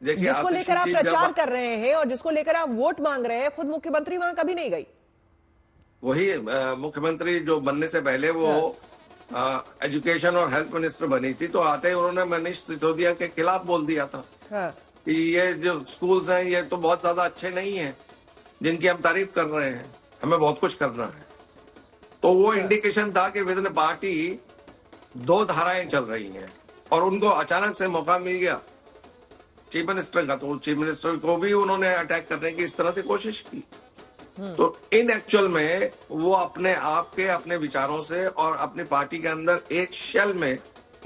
देखिए, जिसको आतिशी लेकर आप जी प्रचार जब कर रहे हैं और जिसको लेकर आप वोट मांग रहे हैं, खुद मुख्यमंत्री वहां कभी नहीं गई। वही मुख्यमंत्री जो बनने से पहले वो एजुकेशन और हेल्थ मिनिस्टर बनी थी, तो आते ही उन्होंने मनीष सिसोदिया के खिलाफ बोल दिया था कि ये जो स्कूल्स हैं ये तो बहुत ज्यादा अच्छे नहीं हैं, जिनकी हम तारीफ कर रहे हैं, हमें बहुत कुछ करना है। तो वो इंडिकेशन था कि विद इन पार्टी दो धाराएं चल रही हैं, और उनको अचानक से मौका मिल गया चीफ मिनिस्टर का, तो चीफ मिनिस्टर को भी उन्होंने अटैक करने की इस तरह से कोशिश की। तो इन एक्चुअल में वो अपने आप के, अपने विचारों से और अपनी पार्टी के अंदर एक शेल में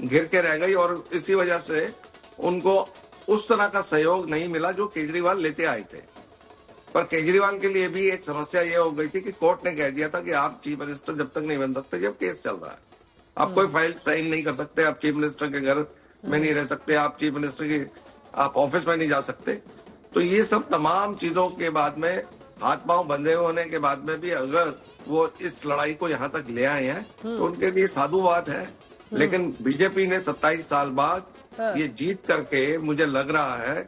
घिर के रह गई, और इसी वजह से उनको उस तरह का सहयोग नहीं मिला जो केजरीवाल लेते आए थे। पर केजरीवाल के लिए भी एक समस्या ये हो गई थी कि कोर्ट ने कह दिया था कि आप चीफ मिनिस्टर जब तक नहीं बन सकते जब केस चल रहा है। आप कोई फाइल साइन नहीं कर सकते, आप चीफ मिनिस्टर के घर में नहीं रह सकते, आप चीफ मिनिस्टर की आप ऑफिस में नहीं जा सकते। तो ये सब तमाम चीजों के बाद में, हाथ पांव बंधे होने के बाद में भी अगर वो इस लड़ाई को यहाँ तक ले आए हैं तो उनके लिए साधुवाद है। लेकिन बीजेपी ने 27 साल बाद ये जीत करके मुझे लग रहा है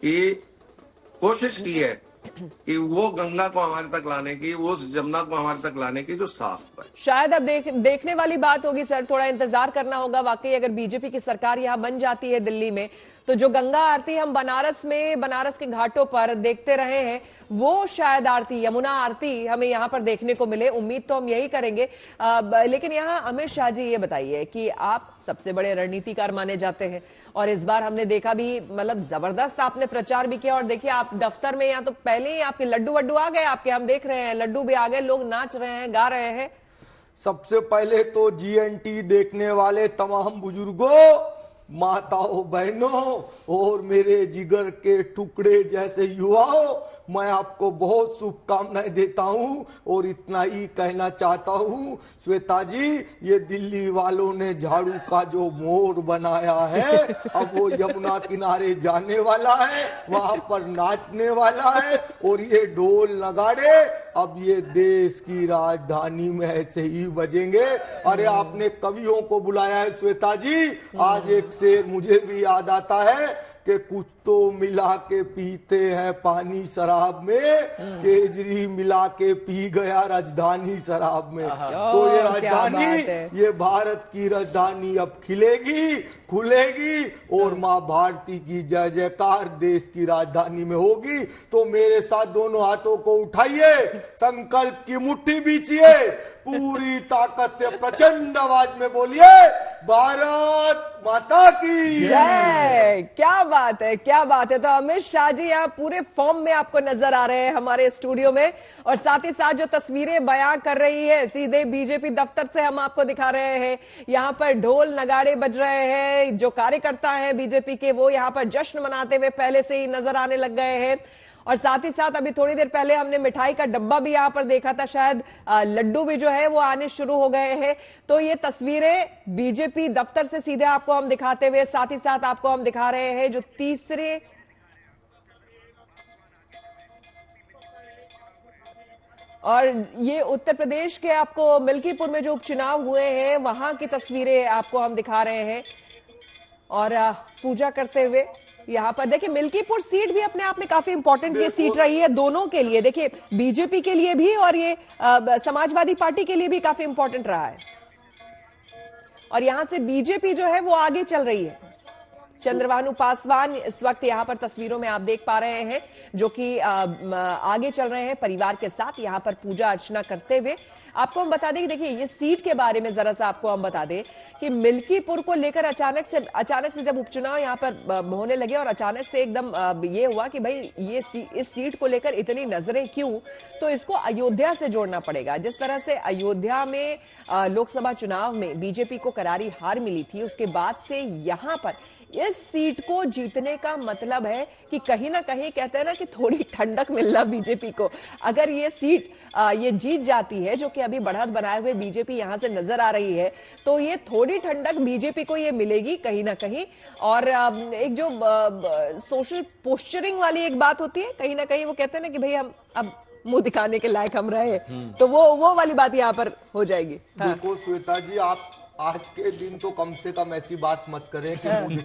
कि कोशिश की है कि वो गंगा को हमारे तक लाने की, वो जमुना को हमारे तक लाने की जो साफ है। शायद अब देखने वाली बात होगी सर, थोड़ा इंतजार करना होगा। वाकई अगर बीजेपी की सरकार यहां बन जाती है दिल्ली में, तो जो गंगा आरती हम बनारस में, बनारस के घाटों पर देखते रहे हैं, वो शायद आरती, यमुना आरती हमें यहाँ पर देखने को मिले। उम्मीद तो हम यही करेंगे। लेकिन यहाँ अमित शाह जी ये बताइए कि आप सबसे बड़े रणनीतिकार माने जाते हैं और इस बार हमने देखा भी, मतलब जबरदस्त आपने प्रचार भी किया। और देखिए आप दफ्तर में यहाँ तो पहले ही आपके लड्डू वड्डू आ गए, आपके हम देख रहे हैं लड्डू भी आ गए, लोग नाच रहे हैं, गा रहे हैं। सबसे पहले तो GNT देखने वाले तमाम बुजुर्गों, माताओं, बहनों और मेरे जिगर के टुकड़े जैसे युवाओं, मैं आपको बहुत शुभकामनाएं देता हूं और इतना ही कहना चाहता हूं, श्वेता जी, ये दिल्ली वालों ने झाड़ू का जो मोर बनाया है, अब वो यमुना किनारे जाने वाला है, वहां पर नाचने वाला है और ये ढोल नगाड़े अब ये देश की राजधानी में ऐसे ही बजेंगे। अरे आपने कवियों को बुलाया है श्वेता जी, आज एक शेर मुझे भी याद आता है कि कुछ तो मिला के पीते हैं पानी शराब में, केजरी मिला के पी गया राजधानी शराब में। तो ये राजधानी, ये भारत की राजधानी अब खिलेगी, खुलेगी और माँ भारती की जय जयकार देश की राजधानी में होगी। तो मेरे साथ दोनों हाथों को उठाइए, संकल्प की मुट्ठी बीचिए, पूरी ताकत से प्रचंड आवाज में बोलिए, भारत माता की जय। क्या बात है, क्या बात है। तो अमित शाह जी यहाँ पूरे फॉर्म में आपको नजर आ रहे हैं हमारे स्टूडियो में, और साथ ही साथ जो तस्वीरें बयां कर रही है सीधे बीजेपी दफ्तर से हम आपको दिखा रहे हैं। यहाँ पर ढोल नगाड़े बज रहे हैं, जो कार्यकर्ता हैं बीजेपी के वो यहाँ पर जश्न मनाते हुए पहले से ही नजर आने लग गए हैं। और साथ ही साथ अभी थोड़ी देर पहले हमने मिठाई का डब्बा भी यहाँ पर देखा था, शायद लड्डू भी जो है वो आने शुरू हो गए हैं। तो ये तस्वीरें बीजेपी दफ्तर से सीधे आपको हम दिखाते हुए, साथ ही साथ आपको हम दिखा रहे हैं जो तीसरे और ये उत्तर प्रदेश के आपको मिल्कीपुर में जो उपचुनाव हुए हैं वहां की तस्वीरें आपको हम दिखा रहे हैं। और पूजा करते हुए यहाँ पर देखिए, मिल्कीपुर सीट भी अपने आप में काफी इंपॉर्टेंट ये सीट रही है दोनों के लिए, देखिए बीजेपी के लिए भी और ये समाजवादी पार्टी के लिए भी काफी इंपॉर्टेंट रहा है। और यहां से बीजेपी जो है वो आगे चल रही है। चंद्रभानु पासवान इस वक्त यहां पर तस्वीरों में आप देख पा रहे हैं, जो कि आगे चल रहे हैं परिवार के साथ यहां पर पूजा अर्चना करते हुए। आपको हम बता दें कि देखिए ये सीट के बारे में जरा सा आपको हम बता दें कि मिल्कीपुर को लेकर अचानक से जब उपचुनाव यहां पर होने लगे और अचानक से एकदम ये हुआ कि भाई ये इस सीट को लेकर इतनी नजरें क्यों, तो इसको अयोध्या से जोड़ना पड़ेगा। जिस तरह से अयोध्या में लोकसभा चुनाव में बीजेपी को करारी हार मिली थी, उसके बाद से यहां पर इस सीट को जीतने का मतलब है कि कहीं ना कहीं कहते हैं ना कि थोड़ी ठंडक मिलना बीजेपी को। अगर ये सीट ये जीत जाती है, जो कि अभी बढ़त बनाए हुए बीजेपी यहां से नजर आ रही है, तो ये थोड़ी ठंडक बीजेपी को ये मिलेगी कहीं ना कहीं। और एक जो सोशल पोस्चरिंग वाली एक बात होती है, कहीं ना कहीं वो कहते हैं ना कि भाई हम अब मुंह दिखाने के लायक हम रहे, तो वो वाली बात यहाँ पर हो जाएगी। हाँ। देखो श्वेता जी, आप आज के दिन तो कम से कम ऐसी बात मत करें कि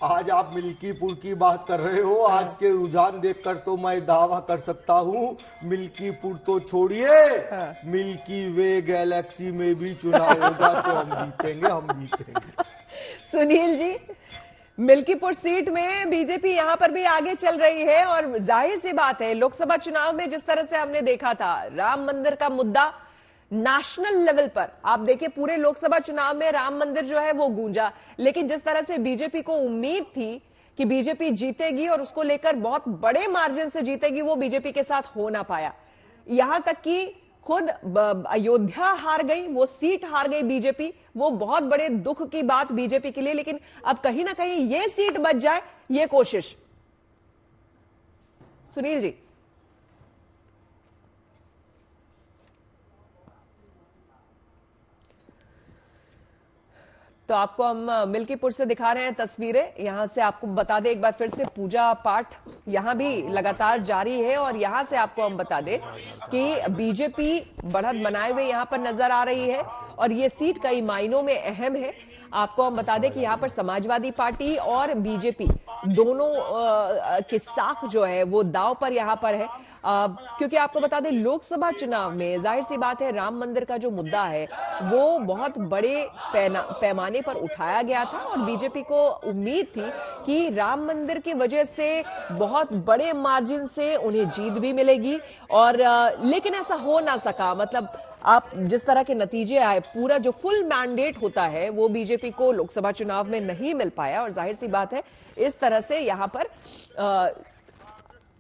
आज आप मिल्कीपुर की बात कर रहे हो। आज के रुझान देखकर तो मैं दावा कर सकता हूँ, मिल्कीपुर तो छोड़िए, मिल्की वे गैलेक्सी में भी चुनाव होगा तो हम जीतेंगे। सुनील जी, मिल्कीपुर सीट में बीजेपी यहां पर भी आगे चल रही है और जाहिर सी बात है, लोकसभा चुनाव में जिस तरह से हमने देखा था राम मंदिर का मुद्दा नेशनल लेवल पर, आप देखिए पूरे लोकसभा चुनाव में राम मंदिर जो है वो गूंजा, लेकिन जिस तरह से बीजेपी को उम्मीद थी कि बीजेपी जीतेगी और उसको लेकर बहुत बड़े मार्जिन से जीतेगी, वो बीजेपी के साथ हो ना पाया। यहां तक कि खुद अयोध्या हार गई, वो सीट हार गई बीजेपी, वो बहुत बड़े दुख की बात बीजेपी के लिए। लेकिन अब कहीं ना कहीं ये सीट बच जाए, ये कोशिश। सुनील जी, तो आपको हम मिल्कीपुर से दिखा रहे हैं तस्वीरें। यहां से आपको बता दें एक बार फिर से, पूजा पाठ यहां भी लगातार जारी है और यहां से आपको हम बता दें कि बीजेपी बढ़त बनाए हुए यहां पर नजर आ रही है और ये सीट कई मायनों में अहम है। आपको हम बता दें कि यहां पर समाजवादी पार्टी और बीजेपी दोनों की साख जो है वो दाव पर यहां पर है, क्योंकि आपको बता दें लोकसभा चुनाव में जाहिर सी बात है राम मंदिर का जो मुद्दा है वो बहुत बड़े पैमाने पर उठाया गया था और बीजेपी को उम्मीद थी कि राम मंदिर की वजह से बहुत बड़े मार्जिन से उन्हें जीत भी मिलेगी, और लेकिन ऐसा हो ना सका। मतलब आप जिस तरह के नतीजे आए, पूरा जो फुल मैंडेट होता है वो बीजेपी को लोकसभा चुनाव में नहीं मिल पाया, और जाहिर सी बात है इस तरह से यहां पर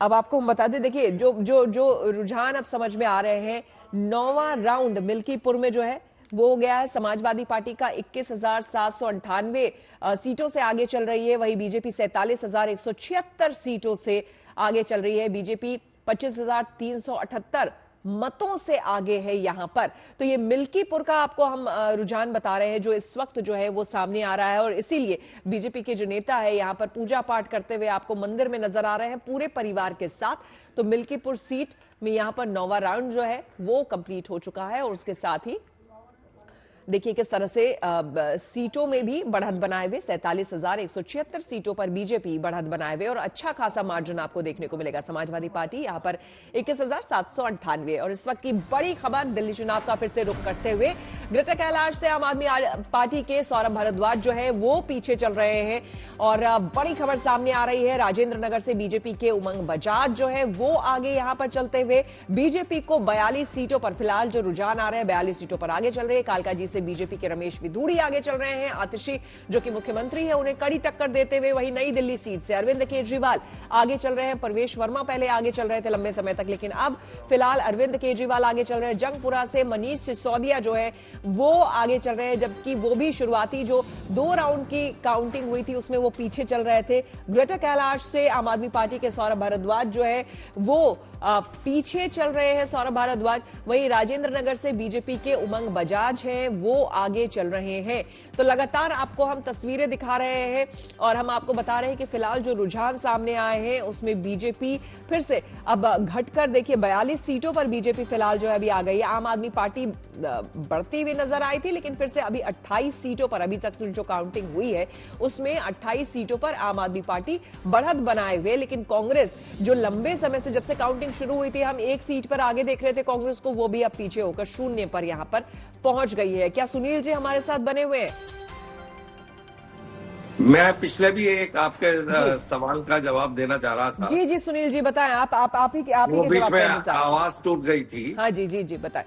अब आपको हम बता दें, देखिए जो जो जो रुझान अब समझ में आ रहे हैं, 9वां राउंड मिल्कीपुर में जो है वो हो गया है। समाजवादी पार्टी का 21,798 सीटों से आगे चल रही है, वही बीजेपी 47,176 सीटों से आगे चल रही है। बीजेपी 25,378 मतों से आगे है यहां पर। तो ये मिल्कीपुर का आपको हम रुझान बता रहे हैं जो इस वक्त जो है वो सामने आ रहा है, और इसीलिए बीजेपी के जो नेता है यहां पर पूजा पाठ करते हुए आपको मंदिर में नजर आ रहे हैं पूरे परिवार के साथ। तो मिल्कीपुर सीट में यहां पर 9वां राउंड जो है वो कंप्लीट हो चुका है, और उसके साथ ही देखिए किस तरह से सीटों में भी बढ़त बनाए हुए 47,176 सीटों पर बीजेपी बढ़त बनाए हुए, और अच्छा खासा मार्जिन आपको देखने को मिलेगा। समाजवादी पार्टी यहां पर 21,798। और इस वक्त की बड़ी खबर दिल्ली चुनाव का फिर से रुख करते हुए ग्रेटर कैलाश से आम आदमी पार्टी के सौरभ भारद्वाज जो है वो पीछे चल रहे हैं, और बड़ी खबर सामने आ रही है। राजेंद्र नगर से बीजेपी के उमंग बजाज जो है वो आगे यहां पर चलते हुए बीजेपी को 42 सीटों पर फिलहाल जो रुझान आ रहे हैं 42 सीटों पर आगे चल रहे हैं। कालकाजी से बीजेपी के रमेश विधूड़ी आगे चल रहे हैं। आतिशी जो कि मुख्यमंत्री है उन्हें कड़ी टक्कर देते हुए वही नई दिल्ली सीट से अरविंद केजरीवाल आगे चल रहे हैं। परवेश वर्मा पहले आगे चल रहे थे लंबे समय तक, लेकिन अब फिलहाल अरविंद केजरीवाल आगे चल रहे हैं। जंगपुरा से मनीष सिसोदिया जो है वो आगे चल रहे हैं, जबकि वो भी शुरुआती जो 2 राउंड की काउंटिंग हुई थी उसमें वो पीछे चल रहे थे। ग्रेटर कैलाश से आम आदमी पार्टी के सौरभ भारद्वाज जो है वो पीछे चल रहे हैं। सौरभ भारद्वाज, वही राजेंद्र नगर से बीजेपी के उमंग बजाज हैं वो आगे चल रहे हैं। तो लगातार आपको हम तस्वीरें दिखा रहे हैं और हम आपको बता रहे हैं कि फिलहाल जो रुझान सामने आए हैं उसमें बीजेपी फिर से अब घटकर देखिए 42 सीटों पर बीजेपी फिलहाल जो है अभी आ गई है। आम आदमी पार्टी बढ़ती हुई नजर आई थी, लेकिन फिर से अभी 28 सीटों पर अभी तक जो काउंटिंग हुई है उसमें 28 सीटों पर आम आदमी पार्टी बढ़त बनाए हुए, लेकिन कांग्रेस जो लंबे समय से जब से काउंटिंग शुरू हुई थी हम 1 सीट पर आगे देख रहे थे कांग्रेस को, वो भी अब पीछे होकर 0 पर यहां पर पहुंच गई है। क्या सुनील जी हमारे साथ बने हुए हैं? मैं पिछले भी एक आपके सवाल का जवाब देना चाह रहा था। जी जी सुनील जी बताएं, आप ही वो के बीच जवाब में करने से। आवाज टूट गई थी। हाँ जी जी जी बताएं।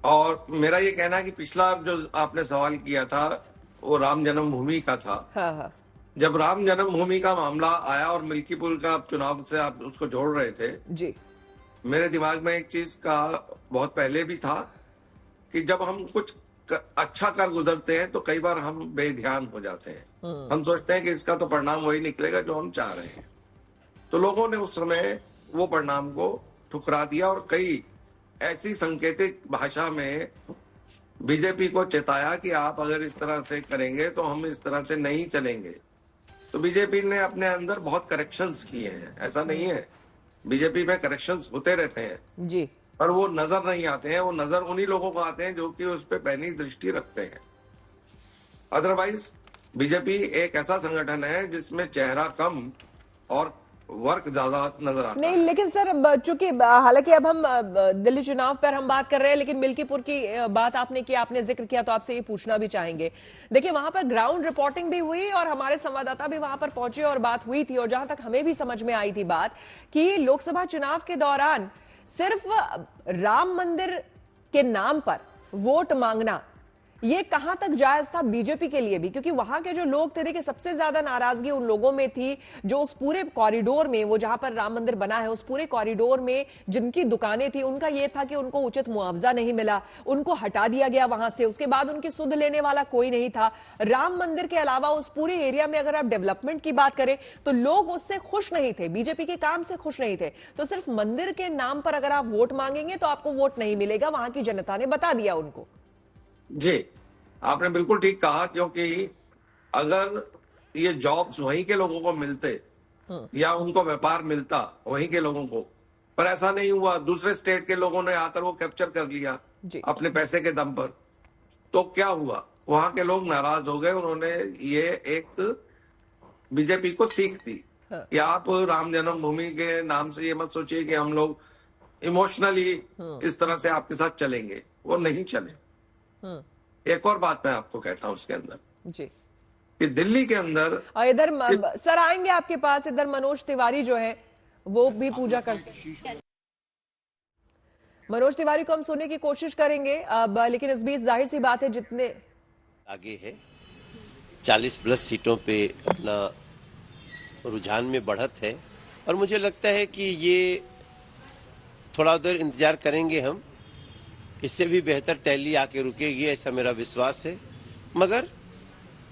और मेरा ये कहना है कि पिछला जो आपने सवाल किया था वो राम जन्मभूमि का था। हाँ हाँ जब राम जन्मभूमि का मामला आया और मिल्कीपुर का चुनाव से आप उसको जोड़ रहे थे, जी मेरे दिमाग में एक चीज का बहुत पहले भी था कि जब हम कुछ अच्छा कर गुजरते हैं तो कई बार हम बेध्यान हो जाते हैं। हम सोचते हैं कि इसका तो परिणाम वही निकलेगा जो हम चाह रहे हैं। तो लोगों ने उस समय वो परिणाम को ठुकरा दिया और कई ऐसी संकेतिक भाषा में बीजेपी को चेताया कि आप अगर इस तरह से करेंगे तो हम इस तरह से नहीं चलेंगे। तो बीजेपी ने अपने अंदर बहुत करेक्शंस किए हैं, ऐसा नहीं है, बीजेपी में करेक्शंस होते रहते हैं जी, पर वो नजर नहीं आते हैं। वो नजर उन्हीं लोगों को आते हैं जो कि उस पर पैनी दृष्टि रखते हैं। अदरवाइज बीजेपी एक ऐसा संगठन है जिसमें चेहरा कम और वर्क ज्यादा नजर आता नहीं है। लेकिन सर चूंकि हालांकि अब हम दिल्ली चुनाव पर हम बात कर रहे हैं, लेकिन मिल्कीपुर की बात आपने की, आपने जिक्र किया तो आपसे ये पूछना भी चाहेंगे। देखिए वहां पर ग्राउंड रिपोर्टिंग भी हुई और हमारे संवाददाता भी वहां पर पहुंचे और बात हुई थी, और जहां तक हमें भी समझ में आई थी बात कि लोकसभा चुनाव के दौरान सिर्फ राम मंदिर के नाम पर वोट मांगना ये कहां तक जायज था बीजेपी के लिए भी, क्योंकि वहां के जो लोग थे देखिए सबसे ज्यादा नाराजगी उन लोगों में थी जो उस पूरे कॉरिडोर में, वो जहां पर राम मंदिर बना है उस पूरे कॉरिडोर में जिनकी दुकानें थी उनका ये था कि उनको उचित मुआवजा नहीं मिला, उनको हटा दिया गया वहां से, उसके बाद उनकी सुध लेने वाला कोई नहीं था। राम मंदिर के अलावा उस पूरे एरिया में अगर आप डेवलपमेंट की बात करें तो लोग उससे खुश नहीं थे, बीजेपी के काम से खुश नहीं थे। तो सिर्फ मंदिर के नाम पर अगर आप वोट मांगेंगे तो आपको वोट नहीं मिलेगा, वहां की जनता ने बता दिया उनको। जी, आपने बिल्कुल ठीक कहा, क्योंकि अगर ये जॉब्स वहीं के लोगों को मिलते या उनको व्यापार मिलता वहीं के लोगों को, पर ऐसा नहीं हुआ। दूसरे स्टेट के लोगों ने आकर वो कैप्चर कर लिया जी। अपने पैसे के दम पर। तो क्या हुआ, वहां के लोग नाराज हो गए। उन्होंने ये एक बीजेपी को सीख दी कि आप राम जन्मभूमि के नाम से ये मत सोचिए कि हम लोग इमोशनली इस तरह से आपके साथ चलेंगे, वो नहीं चले। एक और बात मैं आपको कहता हूं इसके अंदर जी, कि दिल्ली के अंदर और इधर सर आएंगे आपके पास, इधर मनोज तिवारी जो है वो भी पूजा करते हैं। मनोज तिवारी को हम सुनने की कोशिश करेंगे अब, लेकिन इस बीच जाहिर सी बात है जितने आगे है 40+ सीटों पे अपना रुझान में बढ़त है, और मुझे लगता है कि ये थोड़ा उधर इंतजार करेंगे हम, इससे भी बेहतर टैली आके रुकेगी, ऐसा मेरा विश्वास है। मगर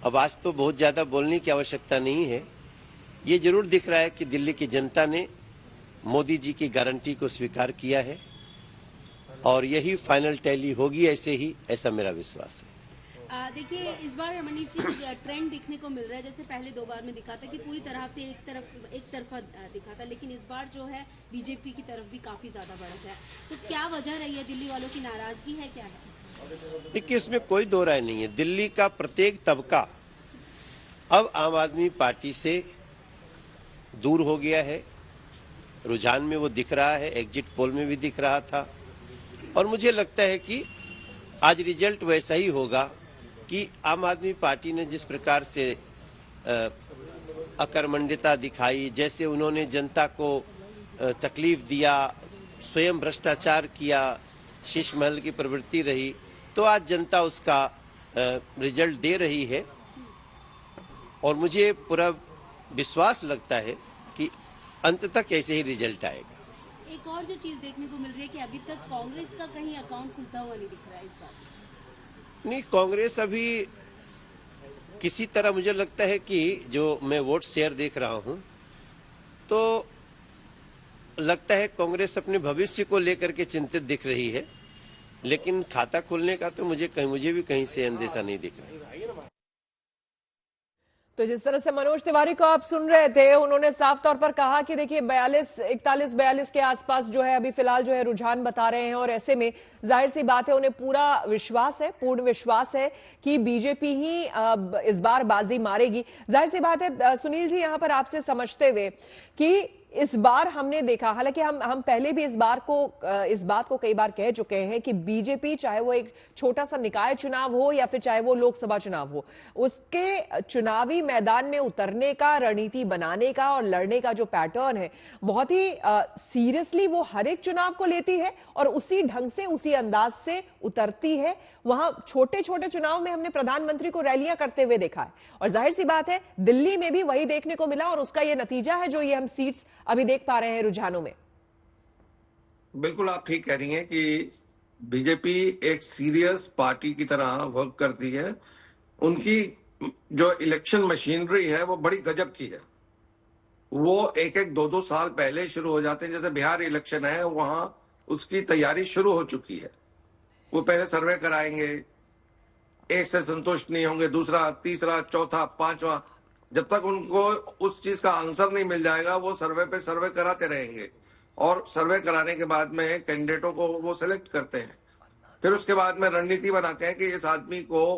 अब आज तो बहुत ज्यादा बोलने की आवश्यकता नहीं है। ये जरूर दिख रहा है कि दिल्ली की जनता ने मोदी जी की गारंटी को स्वीकार किया है और यही फाइनल टैली होगी, ऐसा मेरा विश्वास है। देखिए इस बार मनीष जी ट्रेंड दिखने को मिल रहा है, जैसे पहले 2 बार में दिखा था कि पूरी तरह से एक तरफा दिखा था, लेकिन इस बार जो है बीजेपी की तरफ भी काफी ज्यादा बढ़त है। तो क्या वजह रही है? दिल्ली वालों की नाराजगी है, क्या है? देखिए इसमें कोई दो राय नहीं है। दिल्ली का प्रत्येक तबका अब आम आदमी पार्टी से दूर हो गया है, रुझान में वो दिख रहा है, एग्जिट पोल में भी दिख रहा था, और मुझे लगता है कि आज रिजल्ट वैसा ही होगा कि आम आदमी पार्टी ने जिस प्रकार से अकर्मण्यता दिखाई, जैसे उन्होंने जनता को तकलीफ दिया, स्वयं भ्रष्टाचार किया, शीश महल की प्रवृत्ति रही, तो आज जनता उसका रिजल्ट दे रही है। और मुझे पूरा विश्वास लगता है कि अंत तक ऐसे ही रिजल्ट आएगा। एक और जो चीज देखने को मिल रही है कि अभी तक कांग्रेस का कहीं अकाउंट खुलता हुआ नहीं दिख रहा है इस बार। नहीं, कांग्रेस अभी किसी तरह मुझे लगता है कि जो मैं वोट शेयर देख रहा हूं, तो लगता है कांग्रेस अपने भविष्य को लेकर के चिंतित दिख रही है, लेकिन खाता खोलने का तो मुझे भी कहीं से अंदेशा नहीं दिख रहा है। तो जिस तरह से मनोज तिवारी को आप सुन रहे थे, उन्होंने साफ तौर पर कहा कि देखिए 41 के आसपास जो है अभी फिलहाल जो है रुझान बता रहे हैं, और ऐसे में जाहिर सी बात है उन्हें पूर्ण विश्वास है कि बीजेपी ही इस बार बाजी मारेगी। जाहिर सी बात है सुनील जी, यहां पर आपसे समझते हुए कि इस बार हमने देखा, हालांकि हम पहले भी इस बात को कई बार कह चुके हैं कि बीजेपी, चाहे वो एक छोटा सा निकाय चुनाव हो या फिर चाहे वो लोकसभा चुनाव हो, उसके चुनावी मैदान में उतरने का, रणनीति बनाने का और लड़ने का जो पैटर्न है, बहुत ही सीरियसली वो हर एक चुनाव को लेती है और उसी ढंग से, उसी अंदाज से उतरती है। वहां छोटे छोटे चुनाव में हमने प्रधानमंत्री को रैलियां करते हुए देखा है, और जाहिर सी बात है दिल्ली में भी वही देखने को मिला, और उसका ये नतीजा है जो ये हम सीट्स अभी देख पा रहे हैं रुझानों में। बिल्कुल आप ठीक कह रही हैं कि बीजेपी एक सीरियस पार्टी की तरह वर्क करती है। उनकी जो इलेक्शन मशीनरी है वो बड़ी गजब की है। वो एक 2 साल पहले शुरू हो जाते हैं। जैसे बिहार इलेक्शन है, वहां उसकी तैयारी शुरू हो चुकी है। वो पहले सर्वे कराएंगे, एक से संतुष्ट नहीं होंगे, दूसरा, तीसरा, चौथा, पांचवा, जब तक उनको उस चीज का आंसर नहीं मिल जाएगा वो सर्वे पे सर्वे कराते रहेंगे, और सर्वे कराने के बाद में कैंडिडेटों को वो सिलेक्ट करते हैं। फिर उसके बाद में रणनीति बनाते हैं कि इस आदमी को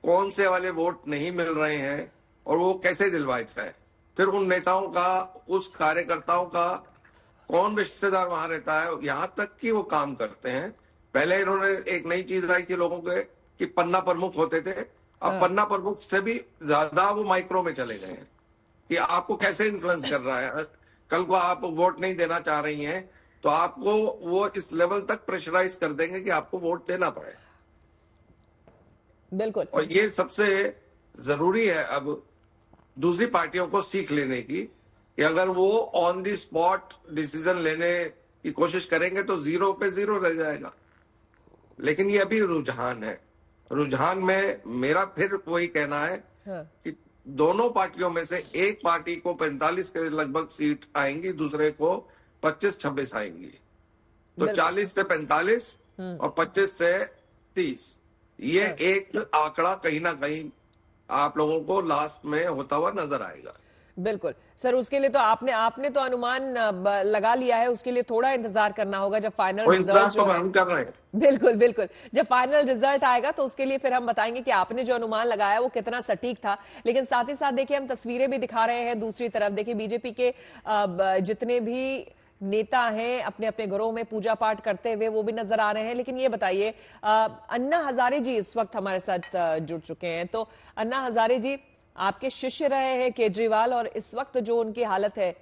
कौन से वाले वोट नहीं मिल रहे हैं और वो कैसे दिलवाया जाए। फिर उन नेताओं का, उस कार्यकर्ताओं का कौन रिश्तेदार वहां रहता है, यहां तक कि वो काम करते हैं। पहले इन्होंने एक नई चीज लाई थी लोगों के कि पन्ना प्रमुख होते थे, अब पन्ना प्रमुख से भी ज्यादा वो माइक्रो में चले गए हैं कि आपको कैसे इन्फ्लुएंस कर रहा है। कल को आप वोट नहीं देना चाह रही हैं तो आपको वो इस लेवल तक प्रेशराइज कर देंगे कि आपको वोट देना पड़े। बिल्कुल, और ये सबसे जरूरी है अब दूसरी पार्टियों को सीख लेने की कि अगर वो ऑन द स्पॉट डिसीजन लेने की कोशिश करेंगे तो 0 पे 0 रह जाएगा। लेकिन ये अभी रुझान है। रुझान में मेरा फिर वही कहना है कि दोनों पार्टियों में से एक पार्टी को 45 के लगभग सीट आएंगी, दूसरे को 25-26 आएंगी। तो 40 से 45 और 25 से 30, ये एक आंकड़ा कहीं ना कहीं आप लोगों को लास्ट में होता हुआ नजर आएगा। बिल्कुल सर, उसके लिए तो आपने तो अनुमान लगा लिया है, उसके लिए थोड़ा इंतजार करना होगा जब फाइनल रिजल्ट जो है। हम कर रहे हैं। बिल्कुल बिल्कुल, जब फाइनल रिजल्ट आएगा तो उसके लिए फिर हम बताएंगे कि आपने जो अनुमान लगाया वो कितना सटीक था। लेकिन साथ ही साथ देखिए हम तस्वीरें भी दिखा रहे हैं दूसरी तरफ। देखिए बीजेपी के जितने भी नेता हैं अपने अपने घरों में पूजा पाठ करते हुए वो भी नजर आ रहे हैं। लेकिन ये बताइए, अन्ना हजारे जी इस वक्त हमारे साथ जुड़ चुके हैं, तो अन्ना हजारे जी आपके शिष्य रहे हैं केजरीवाल और इस वक्त जो उनकी हालत है,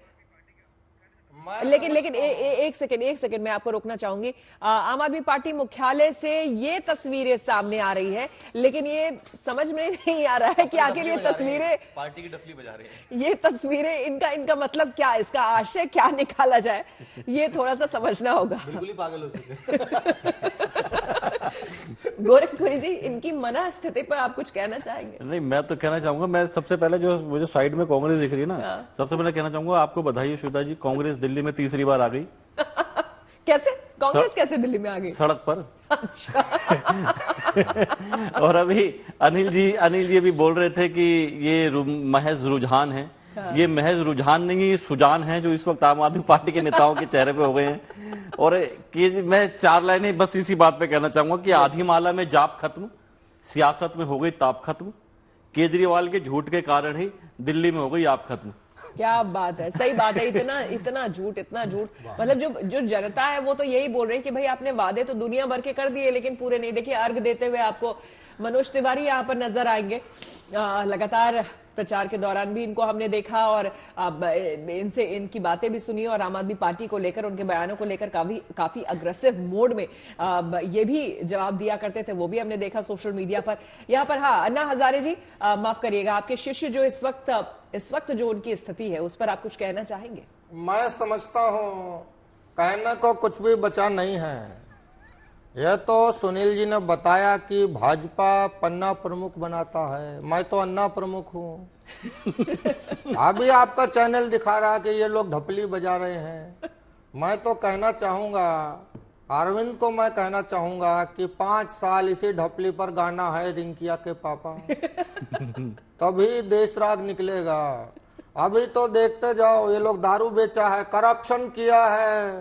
लेकिन एक सेकंड मैं आपको रोकना चाहूंगी। आम आदमी पार्टी मुख्यालय से ये तस्वीरें सामने आ रही है, लेकिन ये समझ में नहीं आ रहा है कि आखिर ये तस्वीरें पार्टी की डफली बजा रहे हैं। ये तस्वीरें इनका मतलब क्या, इसका आशय क्या निकाला जाए, ये थोड़ा सा समझना होगा। बिल्कुल ही पागल हो चुके। गोरखपुरी जी, इनकी मना स्थिति पर आप कुछ कहना चाहेंगे? नहीं, मैं तो कहना चाहूंगा, मैं सबसे पहले जो साइड में कांग्रेस दिख रही है ना, सबसे पहले कहना चाहूंगा आपको बधाई श्वेता जी, कांग्रेस दिल्ली में तीसरी बार आ गई। कैसे कांग्रेस कैसे दिल्ली में आ गई? सड़क पर। अच्छा। और अभी अनिल जी भी बोल रहे थे कि ये महज रुझान है। ये महज रुझान नहीं, ये सुजान है जो इस वक्त आम आदमी पार्टी के नेताओं के चेहरे पे हो गए हैं। और मैं 4 लाइनें बस इसी बात पे कहना चाहूंगा कि आधी माला में जाप खत्म, सियासत में हो गई ताप खत्म, केजरीवाल के झूठ के कारण ही दिल्ली में हो गई आप खत्म। क्या बात है, सही बात है। इतना झूठ मतलब जो जनता है वो तो यही बोल रही है कि भाई आपने वादे तो दुनिया भर के कर दिए लेकिन पूरे नहीं। देखिए अर्घ देते हुए आपको मनोज तिवारी यहाँ पर नजर आएंगे। लगातार प्रचार के दौरान भी इनको हमने देखा और इनसे इनकी बातें भी सुनी और आम आदमी पार्टी को लेकर, उनके बयानों को लेकर काफी अग्रेसिव मोड में ये भी जवाब दिया करते थे, वो भी हमने देखा सोशल मीडिया पर। यहाँ पर हाँ, अन्ना हजारे जी माफ करिएगा, आपके शिष्य जो इस वक्त जो उनकी स्थिति है उस पर आप कुछ कहना चाहेंगे? मैं समझता हूँ कहने को कुछ भी बचा नहीं है। यह तो सुनील जी ने बताया कि भाजपा पन्ना प्रमुख बनाता है, मैं तो अन्ना प्रमुख हूँ। अभी आपका चैनल दिखा रहा कि ये लोग ढपली बजा रहे हैं। मैं तो कहना चाहूंगा, अरविंद को मैं कहना चाहूंगा कि 5 साल इसी ढपली पर गाना है रिंकिया के पापा, तभी देश राग निकलेगा। अभी तो देखते जाओ, ये लोग दारू बेचा है, करप्शन किया है,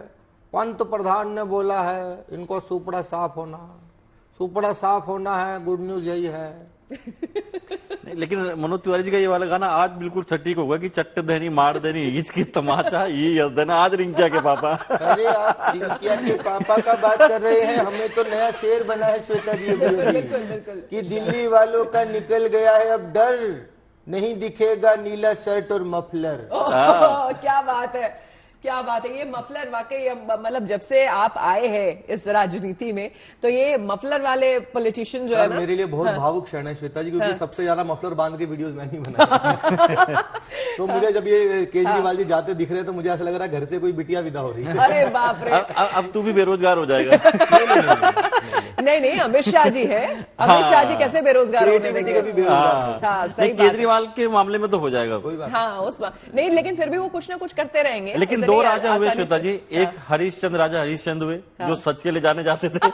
पंत प्रधान ने बोला है इनको सुपड़ा साफ होना है। गुड न्यूज यही है। नहीं, लेकिन मनोज तिवारी जी का ये वाला गाना आज बिल्कुल सटीक होगा कि चट्ट देनी मार देनी इसकी तमाचा ये यस देना आज रिंकिया के पापा। अरे आप रिंकिया के पापा का बात कर रहे हैं, हमें तो नया शेर बना है श्वेता जी कि दिल्ली वालों का निकल गया है अब डर, नहीं दिखेगा नीला शर्ट और मफलर। क्या बात है, क्या बात है। ये मफलर वाकई मतलब जब से आप आए हैं इस राजनीति में तो ये मफलर वाले पॉलिटिशियन जो है ना, मेरे लिए बहुत भावुक क्षण है श्वेता जी, क्योंकि सबसे ज्यादा मफलर बांध के वीडियोस मैंने ही बनाए। तो मुझे जब ये केजरीवाल जी जाते दिख रहे तो मुझे ऐसा लग रहा है घर से कोई बिटिया विदा हो रही है। अरे बाप रे, अब तू भी बेरोजगार हो जाएगा। नहीं अमित शाह जी है, अमित शाह जी कैसे बेरोजगार होने देंगे? केजरीवाल के मामले में तो हो जाएगा कोई बात। हाँ उस नहीं, लेकिन फिर भी वो कुछ ना कुछ करते रहेंगे। लेकिन 2 राजा हुए श्वेता जी, एक हरिश्चंद्र राजा हरिश्चंद्र हुए जो सच के लिए जाने जाते थे,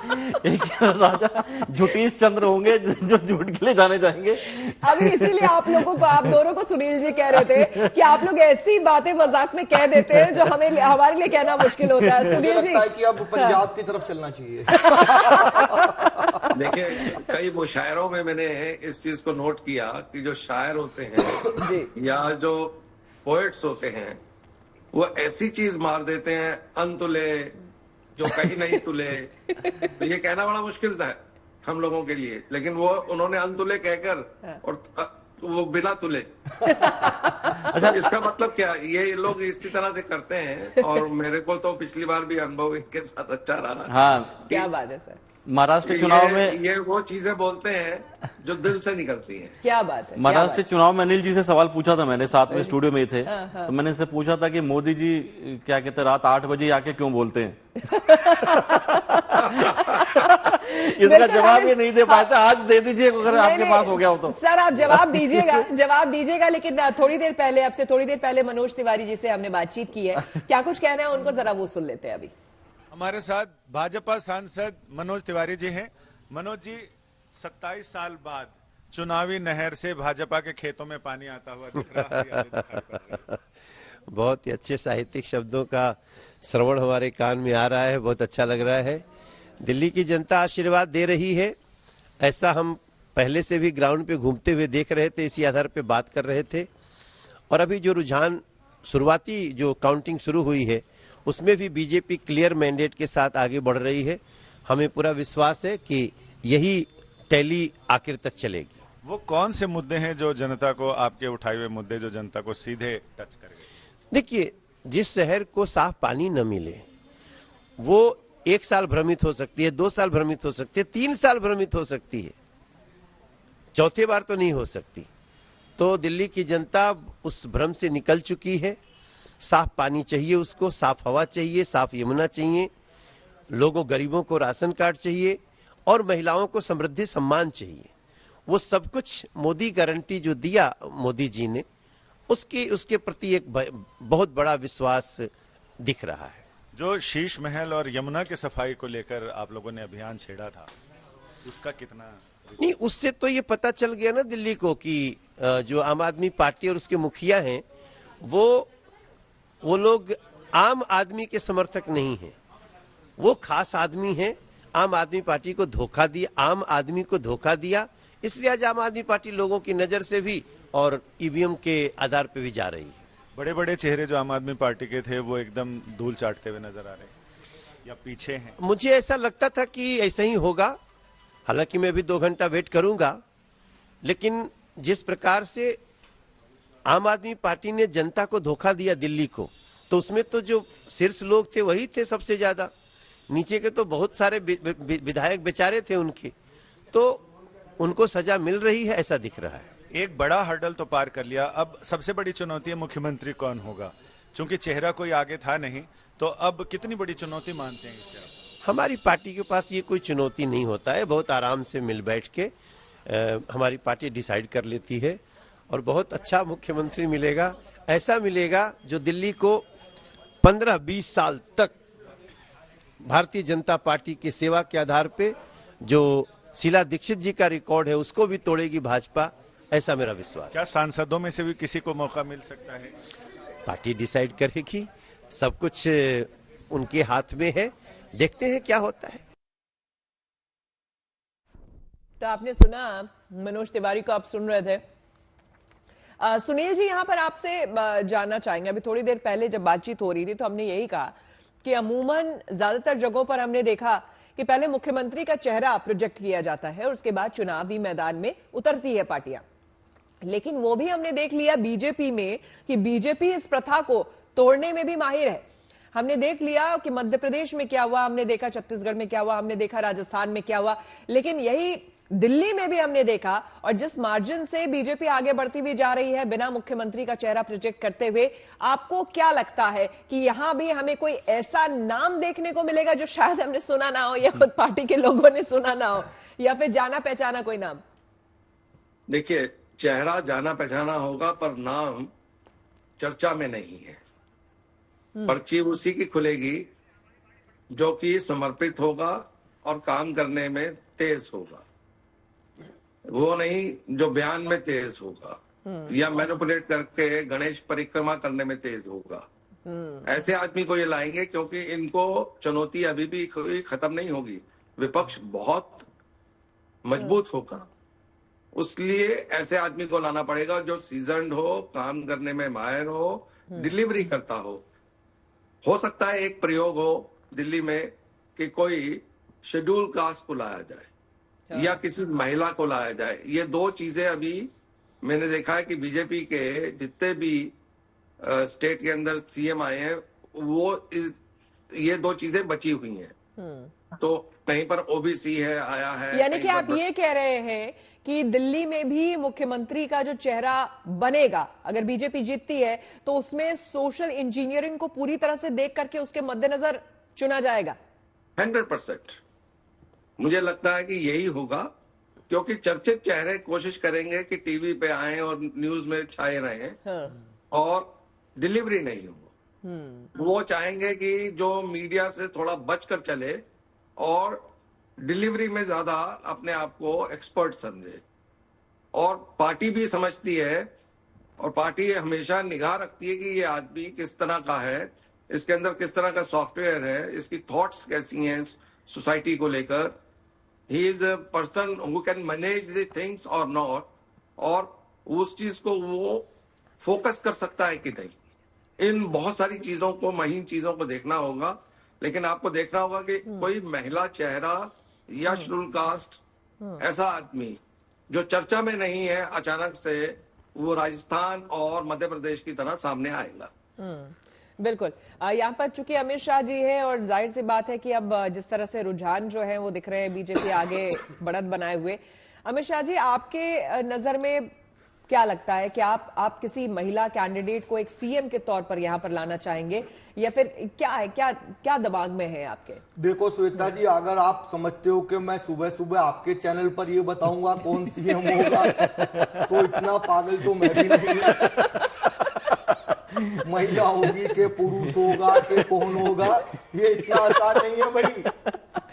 एक राजा झूठीश चंद्र होंगे जो झूठ के लिए जाने जाएंगे। अभी इसीलिए आप दोनों को सुनील जी कह रहे थे कि आप लोग ऐसी बातें मजाक में कह देते हैं जो हमारे लिए कहना मुश्किल होता है। सुनील जी कि अब पंजाब की तरफ चलना चाहिए। देखिए कई मुशायरों में मैंने इस चीज को नोट किया कि जो शायर होते हैं या जो पोएट्स होते हैं वो ऐसी चीज मार देते हैं अनतुले जो कहीं नहीं तुले। तो ये कहना बड़ा मुश्किल था हम लोगों के लिए, लेकिन वो उन्होंने अनतुले कहकर और वो बिना तुले। अच्छा इसका मतलब क्या, ये लोग इसी तरह से करते हैं और मेरे को तो पिछली बार भी अनुभव इनके साथ अच्छा रहा। हाँ क्या बात है सर। महाराष्ट्र चुनाव में ये वो चीजें बोलते हैं जो दिल से निकलती हैं। क्या बात है। महाराष्ट्र चुनाव में अनिल जी से सवाल पूछा था मैंने, साथ में स्टूडियो में थे, तो मैंने इनसे पूछा था कि मोदी जी क्या कहते हैं रात 8 बजे आके क्यों बोलते हैं? इसका जवाब ये नहीं दे पाए थे, आज दे दीजिए अगर आपके पास हो गया हो तो। सर आप जवाब दीजिएगा लेकिन थोड़ी देर पहले मनोज तिवारी जी से हमने बातचीत की है, क्या कुछ कहना है उनको जरा वो सुन लेते हैं। अभी हमारे साथ भाजपा सांसद मनोज तिवारी जी हैं। मनोज जी 27 साल बाद चुनावी नहर से भाजपा के खेतों में पानी आता हुआ दिख रहा है, हरियाली दिखाई पड़ रही है। बहुत ही अच्छे साहित्यिक शब्दों का श्रवण हमारे कान में आ रहा है, बहुत अच्छा लग रहा है। दिल्ली की जनता आशीर्वाद दे रही है, ऐसा हम पहले से भी ग्राउंड पे घूमते हुए देख रहे थे, इसी आधार पे बात कर रहे थे। और अभी जो रुझान शुरुआती जो काउंटिंग शुरू हुई है उसमें भी बीजेपी क्लियर मैंडेट के साथ आगे बढ़ रही है। हमें पूरा विश्वास है कि यही टैली आखिर तक चलेगी। वो कौन से मुद्दे हैं जो जनता को, आपके उठाए हुए मुद्दे जो जनता को सीधे टच करेंगे? देखिए, जिस शहर को साफ पानी न मिले वो 1 साल भ्रमित हो सकती है, 2 साल भ्रमित हो सकती है, 3 साल भ्रमित हो सकती है, चौथी बार तो नहीं हो सकती। तो दिल्ली की जनता उस भ्रम से निकल चुकी है। साफ पानी चाहिए उसको, साफ हवा चाहिए, साफ यमुना चाहिए, लोगों गरीबों को राशन कार्ड चाहिए और महिलाओं को समृद्धि सम्मान चाहिए। वो सब कुछ मोदी गारंटी जो दिया मोदी जी ने, उसके प्रति एक बहुत बड़ा विश्वास दिख रहा है। जो शीश महल और यमुना की सफाई को लेकर आप लोगों ने अभियान छेड़ा था, उसका कितना? नहीं, उससे तो ये पता चल गया ना दिल्ली को कि जो आम आदमी पार्टी और उसके मुखिया हैं वो लोग आम आदमी के समर्थक नहीं हैं, वो खास आदमी हैं। आम आदमी पार्टी को धोखा दिया, आम आदमी को धोखा दिया, इसलिए आज आम आदमी पार्टी लोगों की नजर से भी और ईवीएम के आधार पे भी जा रही है। बड़े बड़े चेहरे जो आम आदमी पार्टी के थे वो एकदम धूल चाटते हुए नजर आ रहे हैं या पीछे हैं? मुझे ऐसा लगता था कि ऐसा ही होगा, हालांकि मैं भी 2 घंटा वेट करूंगा, लेकिन जिस प्रकार से आम आदमी पार्टी ने जनता को धोखा दिया दिल्ली को, तो उसमें तो जो शीर्ष लोग थे वही थे सबसे ज्यादा, नीचे के तो बहुत सारे विधायक बेचारे थे उनके, तो उनको सजा मिल रही है ऐसा दिख रहा है। एक बड़ा हर्डल तो पार कर लिया, अब सबसे बड़ी चुनौती है मुख्यमंत्री कौन होगा। चूंकि चेहरा कोई आगे था नहीं, तो अब कितनी बड़ी चुनौती मानते हैं इसे आप? हमारी पार्टी के पास ये कोई चुनौती नहीं होता है, बहुत आराम से मिल बैठ के हमारी पार्टी डिसाइड कर लेती है और बहुत अच्छा मुख्यमंत्री मिलेगा, ऐसा मिलेगा जो दिल्ली को 15-20 साल तक भारतीय जनता पार्टी की सेवा के आधार पे जो शीला दीक्षित जी का रिकॉर्ड है उसको भी तोड़ेगी भाजपा, ऐसा मेरा विश्वास। क्या सांसदों में से भी किसी को मौका मिल सकता है? पार्टी डिसाइड करेगी, सब कुछ उनके हाथ में है, देखते हैं क्या होता है। तो आपने सुना मनोज तिवारी को, आप सुन रहे थे। सुनील जी, यहां पर आपसे जानना चाहेंगे, अभी थोड़ी देर पहले जब बातचीत हो रही थी तो हमने यही कहा कि अमूमन ज्यादातर जगहों पर हमने देखा कि पहले मुख्यमंत्री का चेहरा प्रोजेक्ट किया जाता है और उसके बाद चुनावी मैदान में उतरती है पार्टियां, लेकिन वो भी हमने देख लिया बीजेपी में कि बीजेपी इस प्रथा को तोड़ने में भी माहिर है। हमने देख लिया कि मध्य प्रदेश में क्या हुआ, हमने देखा छत्तीसगढ़ में क्या हुआ, हमने देखा राजस्थान में क्या हुआ, लेकिन यही दिल्ली में भी हमने देखा। और जिस मार्जिन से बीजेपी आगे बढ़ती हुई जा रही है बिना मुख्यमंत्री का चेहरा प्रोजेक्ट करते हुए, आपको क्या लगता है कि यहां भी हमें कोई ऐसा नाम देखने को मिलेगा जो शायद हमने सुना ना हो या खुद पार्टी के लोगों ने सुना ना हो, या फिर जाना पहचाना कोई नाम? देखिए, चेहरा जाना पहचाना होगा पर नाम चर्चा में नहीं है। पर्ची उसी की खुलेगी जो कि समर्पित होगा और काम करने में तेज होगा, वो नहीं जो बयान में तेज होगा या मैनिपुलेट करके गणेश परिक्रमा करने में तेज होगा। ऐसे आदमी को ये लाएंगे क्योंकि इनको चुनौती अभी भी कोई खत्म नहीं होगी, विपक्ष बहुत मजबूत होगा, उसलिए ऐसे आदमी को लाना पड़ेगा जो सीजन्ड हो, काम करने में माहिर हो, डिलीवरी करता हो सकता है एक प्रयोग हो दिल्ली में कि कोई शेड्यूल कास्ट को लाया जाए या किसी महिला को लाया जाए। ये 2 चीजें अभी मैंने देखा है कि बीजेपी के जितने भी स्टेट के अंदर सीएम आए हैं वो ये 2 चीजें बची हुई हैं। तो कहीं पर ओबीसी है आया है, यानी कि आप ये कह रहे हैं कि दिल्ली में भी मुख्यमंत्री का जो चेहरा बनेगा, अगर बीजेपी जीतती है तो उसमें सोशल इंजीनियरिंग को पूरी तरह से देख करके उसके मद्देनजर चुना जाएगा। 100% मुझे लगता है कि यही होगा, क्योंकि चर्चित चेहरे कोशिश करेंगे कि टीवी पे आए और न्यूज में छाए रहें और डिलीवरी नहीं हो। वो चाहेंगे कि जो मीडिया से थोड़ा बचकर चले और डिलीवरी में ज्यादा अपने आप को एक्सपर्ट समझे। और पार्टी भी समझती है, और पार्टी हमेशा निगाह रखती है कि ये आदमी किस तरह का है, इसके अंदर किस तरह का सॉफ्टवेयर है, इसकी थॉट्स कैसी हैं सोसाइटी को लेकर, he is a person who can manage the things और नॉट, और उस चीज को वो फोकस कर सकता है कि नहीं। इन बहुत सारी चीजों को, महीन चीजों को देखना होगा, लेकिन आपको देखना होगा कि कोई महिला चेहरा या शेड्यूल कास्ट ऐसा आदमी जो चर्चा में नहीं है, अचानक से वो राजस्थान और मध्य प्रदेश की तरह सामने आएगा। बिल्कुल। यहाँ पर चूंकि अमित शाह जी हैं और जाहिर सी बात है कि अब जिस तरह से रुझान जो है वो दिख रहे हैं बीजेपी आगे बढ़त बनाए हुए, अमित शाह जी आपके नजर में क्या लगता है कि आप किसी महिला कैंडिडेट को एक सीएम के तौर पर यहाँ पर लाना चाहेंगे, या फिर क्या है, क्या दिमाग में है आपके? देखो श्वेता जी, अगर आप समझते हो कि मैं सुबह सुबह आपके चैनल पर ये बताऊंगा कौन सीएम होगा, तो इतना पागल तो मैं भी नहीं हूं। महिला होगी कि पुरुष होगा कि कौन होगा, ये इतना आसान नहीं है भाई।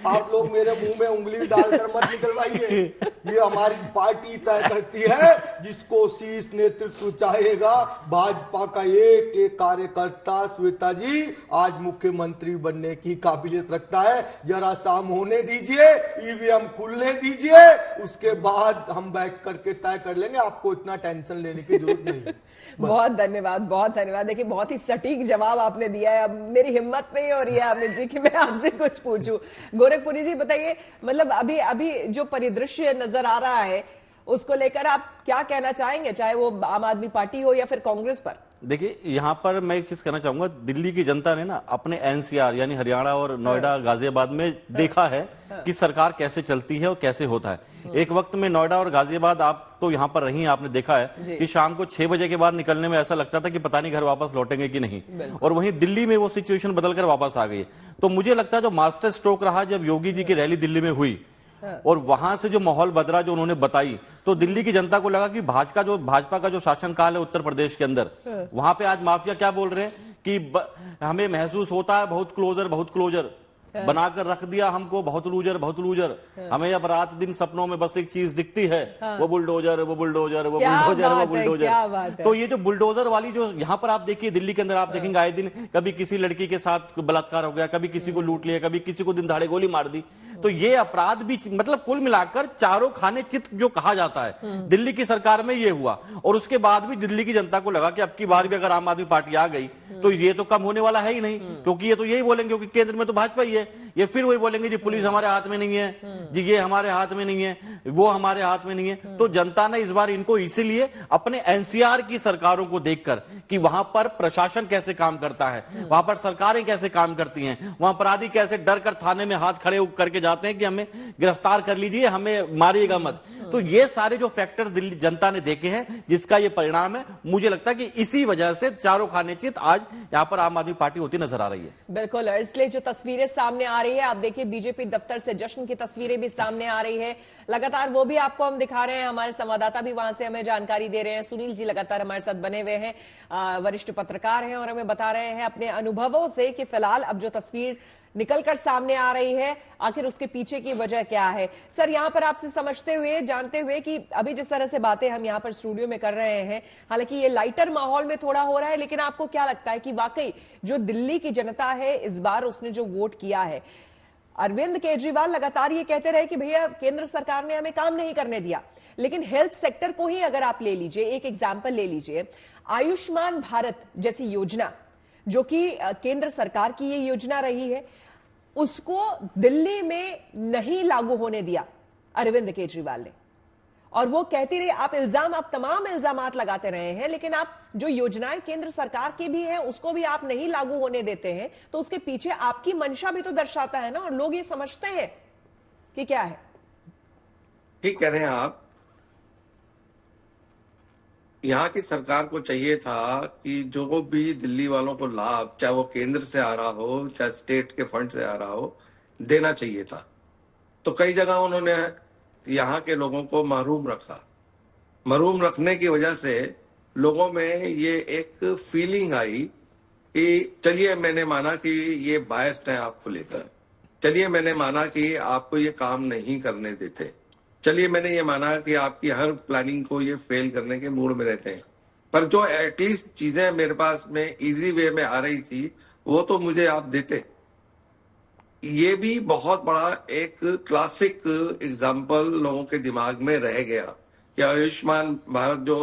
आप लोग मेरे मुंह में उंगली डालकर मत निकलवाइए। ये हमारी पार्टी तय करती है, जिसको शीर्ष नेतृत्व चाहेगा। भाजपा का एक एक कार्यकर्ता श्वेता जी आज मुख्यमंत्री बनने की काबिलियत रखता है। जरा शाम होने दीजिए, ईवीएम खुलने दीजिए, उसके बाद हम बैठ करके तय कर लेंगे। आपको इतना टेंशन लेने की जरूरत नहीं है। बहुत धन्यवाद, बहुत धन्यवाद। देखिए बहुत ही सटीक जवाब आपने दिया है। अब मेरी हिम्मत नहीं हो रही है अमित जी कि मैं आपसे कुछ पूछूं। गोरखपुरी जी बताइए, मतलब अभी जो परिदृश्य नजर आ रहा है उसको लेकर आप क्या कहना चाहेंगे, चाहे वो आम आदमी पार्टी हो या फिर कांग्रेस पर? देखिए यहाँ पर मैं एक चीज कहना चाहूंगा, दिल्ली की जनता ने ना अपने एनसीआर यानी हरियाणा और नोएडा गाजियाबाद में देखा है कि सरकार कैसे चलती है और कैसे होता है। एक वक्त में नोएडा और गाजियाबाद, आप तो यहाँ पर रही, आपने देखा है कि शाम को 6 बजे के बाद निकलने में ऐसा लगता था कि पता नहीं घर वापस लौटेंगे कि नहीं, और वहीं दिल्ली में वो सिचुएशन बदलकर वापस आ गई। तो मुझे लगता है जो मास्टर स्ट्रोक रहा जब योगी जी की रैली दिल्ली में हुई और वहां से जो माहौल बदला जो उन्होंने बताई, तो दिल्ली की जनता को लगा कि भाजपा का जो शासनकाल है उत्तर प्रदेश के अंदर, वहां पे आज माफिया क्या बोल रहे हैं कि हमें महसूस होता है बहुत क्लोजर बनाकर रख दिया हमको, बहुत लूजर। हमें अब रात दिन सपनों में बस एक चीज दिखती है, वो बुलडोजर। तो ये जो बुलडोजर वाली जो यहाँ पर आप देखिए दिल्ली के अंदर, आप देखेंगे आए दिन कभी किसी लड़की के साथ बलात्कार हो गया, कभी किसी को लूट लिया, कभी किसी को दिन दहाड़े गोली मार दी। तो ये अपराध भी, मतलब कुल मिलाकर चारों खाने चित जो कहा जाता है, दिल्ली की सरकार में ये हुआ। और उसके बाद भी दिल्ली की जनता को लगा कि अब की बार भी अगर आम आदमी पार्टी आ गई तो ये तो कम होने वाला है ही नहीं, क्योंकि ये तो यही बोलेंगे क्योंकि केंद्र में तो भाजपा ही है। ये फिर वही बोलेंगे जी पुलिस हमारे हाथ में नहीं है, जी ये हमारे हाथ में नहीं है, वो हमारे हाथ में नहीं है। तो जनता ने इस बार इनको इसीलिए अपने एनसीआर की सरकारों को देखकर कि वहां पर प्रशासन कैसे काम करता है, वहां पर सरकारें कैसे काम करती हैं, वहां अपराधी कैसे डर कर थाने में हाथ खड़े करके जाते हैं कि हमें गिरफ्तार कर लीजिए, हमें मारिएगा मत। तो ये सारे जो फैक्टर दिल्ली जनता ने देखे हैं, जिसका ये परिणाम है। मुझे लगता है कि इसी वजह से चारों खाने चित आज यहाँ पर आम आदमी पार्टी होती नजर आ रही है। बिल्कुल, इसलिए जो तस्वीरें सामने आ रही है, आप देखिए बीजेपी दफ्तर से जश्न की तस्वीरें भी सामने आ रही है लगातार, वो भी आपको हम दिखा रहे हैं। हमारे संवाददाता भी वहां से हमें जानकारी दे रहे हैं। सुनील जी लगातार हमारे साथ बने हुए हैं, वरिष्ठ पत्रकार हैं और हमें बता रहे हैं अपने अनुभवों से कि फिलहाल अब जो तस्वीर निकलकर सामने आ रही है, आखिर उसके पीछे की वजह क्या है। सर, यहां पर आपसे समझते हुए, जानते हुए कि अभी जिस तरह से बातें हम यहां पर स्टूडियो में कर रहे हैं, हालांकि ये लाइटर माहौल में थोड़ा हो रहा है, लेकिन आपको क्या लगता है कि वाकई जो दिल्ली की जनता है इस बार उसने जो वोट किया है, अरविंद केजरीवाल लगातार ये कहते रहे कि भैया केंद्र सरकार ने हमें काम नहीं करने दिया, लेकिन हेल्थ सेक्टर को ही अगर आप ले लीजिए, एक एग्जाम्पल ले लीजिए, आयुष्मान भारत जैसी योजना जो कि केंद्र सरकार की ये योजना रही है, उसको दिल्ली में नहीं लागू होने दिया अरविंद केजरीवाल ने। और वो कहती रही, आप तमाम इल्जामात लगाते रहे हैं, लेकिन आप जो योजनाएं केंद्र सरकार की भी हैं उसको भी आप नहीं लागू होने देते हैं, तो उसके पीछे आपकी मंशा भी तो दर्शाता है ना, और लोग ये समझते हैं कि क्या है। ठीक कह रहे हैं आप। यहाँ की सरकार को चाहिए था कि जो भी दिल्ली वालों को लाभ, चाहे वो केंद्र से आ रहा हो चाहे स्टेट के फंड से आ रहा हो, देना चाहिए था। तो कई जगह उन्होंने यहाँ के लोगों को महरूम रखा। महरूम रखने की वजह से लोगों में ये एक फीलिंग आई कि चलिए मैंने माना कि ये बायस्ड है आपको लेकर, चलिए मैंने माना कि आपको ये काम नहीं करने देते, चलिए मैंने ये माना कि आपकी हर प्लानिंग को ये फेल करने के मूड में रहते हैं, पर जो एटलीस्ट चीजें मेरे पास में इजी वे में आ रही थी वो तो मुझे आप देते। ये भी बहुत बड़ा एक क्लासिक एग्जाम्पल लोगों के दिमाग में रह गया कि आयुष्मान भारत जो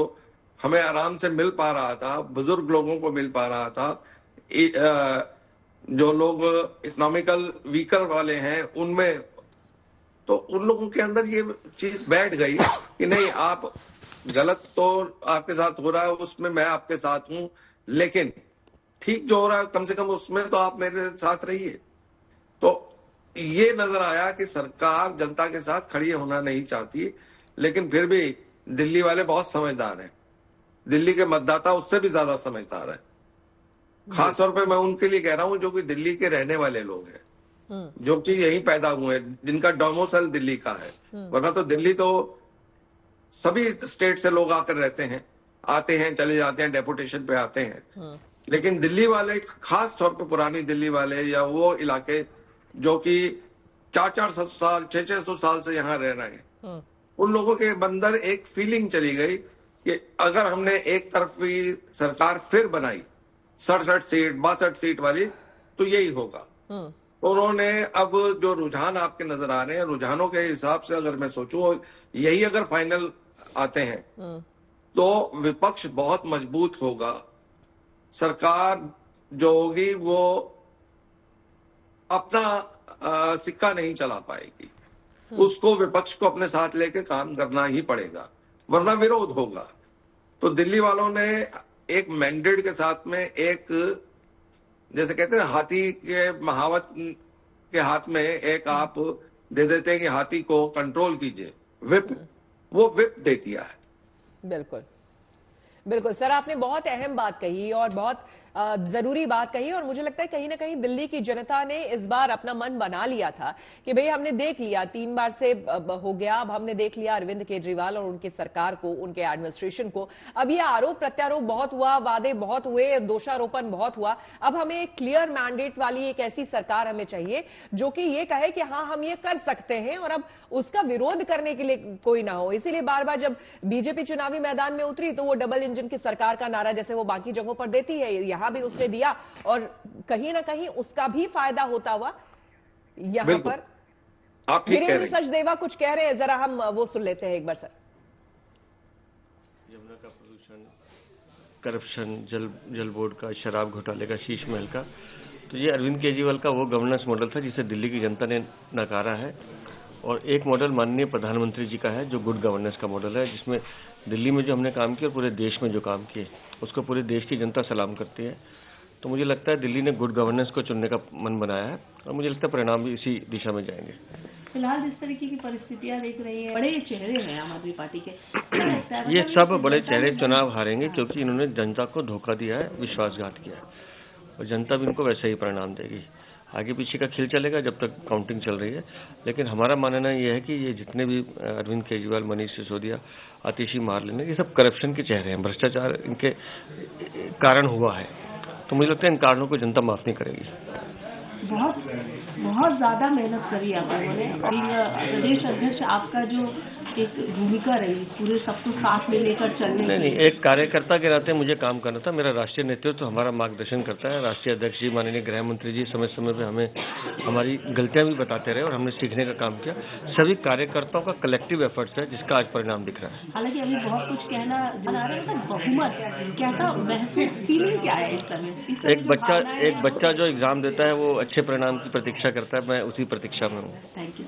हमें आराम से मिल पा रहा था, बुजुर्ग लोगों को मिल पा रहा था, जो लोग इकोनॉमिकल वीकर वाले हैं उनमें, तो उन लोगों के अंदर ये चीज बैठ गई कि नहीं, आप गलत तो आपके साथ हो रहा है उसमें मैं आपके साथ हूं, लेकिन ठीक जो हो रहा है कम से कम उसमें तो आप मेरे साथ रहिए। तो ये नजर आया कि सरकार जनता के साथ खड़ी होना नहीं चाहती, लेकिन फिर भी दिल्ली वाले बहुत समझदार हैं, दिल्ली के मतदाता उससे भी ज्यादा समझदार है। खास तौर पे मैं उनके लिए कह रहा हूं जो कि दिल्ली के रहने वाले लोग हैं, जो कि यहीं पैदा हुए हैं, जिनका डोमिसाइल दिल्ली का है। वरना तो दिल्ली तो सभी स्टेट से लोग आकर रहते हैं, आते हैं चले जाते हैं, डेपुटेशन पे आते हैं, लेकिन दिल्ली वाले, खास तौर पे पुरानी दिल्ली वाले या वो इलाके जो कि 400 साल 600 साल से यहाँ रह रहे हैं, उन लोगों के अंदर एक फीलिंग चली गई कि अगर हमने एक तरफी सरकार फिर बनाई 67 सीट 62 सीट वाली तो यही होगा। तो उन्होंने अब जो रुझान आपके नजर आ रहे हैं, रुझानों के हिसाब से अगर मैं सोचूं यही अगर फाइनल आते हैं तो विपक्ष बहुत मजबूत होगा, सरकार जो होगी वो अपना सिक्का नहीं चला पाएगी, उसको विपक्ष को अपने साथ लेके काम करना ही पड़ेगा, वरना विरोध होगा। तो दिल्ली वालों ने एक मैंडेट के साथ में एक, जैसे कहते हैं हाथी के महावत के हाथ में एक आप दे देते हैं कि हाथी को कंट्रोल कीजिए, विप, वो विप दे दिया है। बिल्कुल बिल्कुल सर, आपने बहुत अहम बात कही और बहुत जरूरी बात कही, और मुझे लगता है कहीं ना कहीं दिल्ली की जनता ने इस बार अपना मन बना लिया था कि भाई हमने देख लिया, 3 बार से हो गया, अब हमने देख लिया अरविंद केजरीवाल और उनकी सरकार को, उनके एडमिनिस्ट्रेशन को। अब ये आरोप प्रत्यारोप बहुत हुआ, वादे बहुत हुए, दोषारोपण बहुत हुआ, अब हमें एक क्लियर मैंडेट वाली एक ऐसी सरकार हमें चाहिए जो कि ये कहे कि हाँ हम ये कर सकते हैं, और अब उसका विरोध करने के लिए कोई ना हो। इसीलिए बार बार जब बीजेपी चुनावी मैदान में उतरी तो वो डबल इंजन की सरकार का नारा जैसे वो बाकी जगहों पर देती है, यहां भी उसने दिया, और कहीं ना कहीं उसका भी फायदा होता हुआ यहां पर। आप ठीक कह रहे हैं। वीरेंद्र सचदेवा कुछ कह रहे हैं, जरा हम वो सुन लेते हैं एक बार सर। यमुना का प्रदूषण, करप्शन, जल बोर्ड का, शराब घोटाले का, शीश महल का, तो ये अरविंद केजरीवाल का वो गवर्नेंस मॉडल था जिसे दिल्ली की जनता ने नकारा है। और एक मॉडल माननीय प्रधानमंत्री जी का है जो गुड गवर्नेंस का मॉडल है, जिसमें दिल्ली में जो हमने काम किया और पूरे देश में जो काम किए उसको पूरी देश की जनता सलाम करती है। तो मुझे लगता है दिल्ली ने गुड गवर्नेंस को चुनने का मन बनाया है और मुझे लगता है परिणाम भी इसी दिशा में जाएंगे। फिलहाल जिस तरीके की परिस्थितियां देख रही है, बड़े चेहरे हैं आम आदमी पार्टी के, क्या लगता है ये सब बड़े चेहरे चुनाव हारेंगे क्योंकि इन्होंने जनता को धोखा दिया है, विश्वासघात किया है, और जनता भी इनको वैसे ही परिणाम देगी। आगे पीछे का खेल चलेगा जब तक काउंटिंग चल रही है, लेकिन हमारा मानना यह है कि ये जितने भी अरविंद केजरीवाल, मनीष सिसोदिया, आतिशी मारलेन, ये सब करप्शन के चेहरे हैं, भ्रष्टाचार इनके कारण हुआ है। तो मुझे लगता है इन कारणों को जनता माफ नहीं करेगी। बहुत ज्यादा मेहनत करी आप लोगों ने, और प्रदेश अध्यक्ष आपका जो एक भूमिका रही पूरे सबको साथ में लेकर चलने नहीं, एक कार्यकर्ता के नाते मुझे काम करना था। मेरा राष्ट्रीय नेतृत्व हमारा मार्गदर्शन करता है, राष्ट्रीय अध्यक्ष जी, माननीय गृह मंत्री जी समय समय पे हमें हमारी गलतियां भी बताते रहे और हमने सीखने का काम किया। सभी कार्यकर्ताओं का कलेक्टिव एफर्ट्स है जिसका आज परिणाम दिख रहा है। हालांकि अभी बहुत कुछ कहना बना रहे हैं, बहुमत कैसा महसूस, फीलिंग क्या है इस समय? एक बच्चा जो एग्जाम देता है वो अच्छे परिणाम की प्रतीक्षा करता है, मैं उसी प्रतीक्षा में हूँ। Thank you.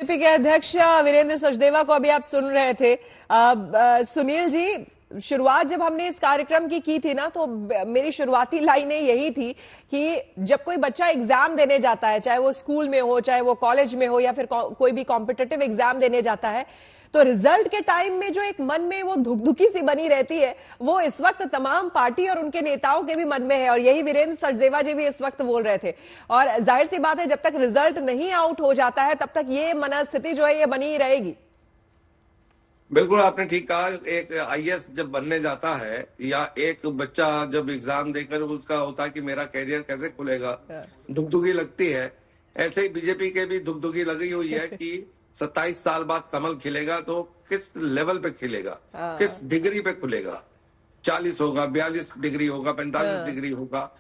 बीजेपी के अध्यक्ष वीरेंद्र सचदेवा को अभी आप सुन रहे थे। सुनील जी, शुरुआत जब हमने इस कार्यक्रम की थी ना, तो मेरी शुरुआती लाइनें यही थी कि जब कोई बच्चा एग्जाम देने जाता है, चाहे वो स्कूल में हो, चाहे वो कॉलेज में हो, या फिर कोई भी कॉम्पिटिटिव एग्जाम देने जाता है, तो रिजल्ट के टाइम में जो एक मन में वो धुकधुकी सी बनी रहती है, वो इस वक्त तमाम पार्टी और उनके नेताओं के भी मन में है, और यही वीरेंद्र सचदेवा जी भी इस वक्त बोल रहे थे। और जाहिर सी बात है, जब तक रिजल्ट नहीं आउट हो जाता है तब तक ये मनस्थिति जो है ये बनी ही रहेगी। बिल्कुल आपने ठीक कहा। एक आईएएस जब बनने जाता है या एक बच्चा जब एग्जाम देकर उसका होता है कि मेरा कैरियर कैसे खुलेगा, धुकधुकी लगती है। ऐसे ही बीजेपी के भी धुकधुकी लगी हुई है कि 27 साल बाद कमल खिलेगा तो किस लेवल पे खिलेगा, किस डिग्री पे खुलेगा, 40 होगा, 42 डिग्री होगा, 45 डिग्री होगा,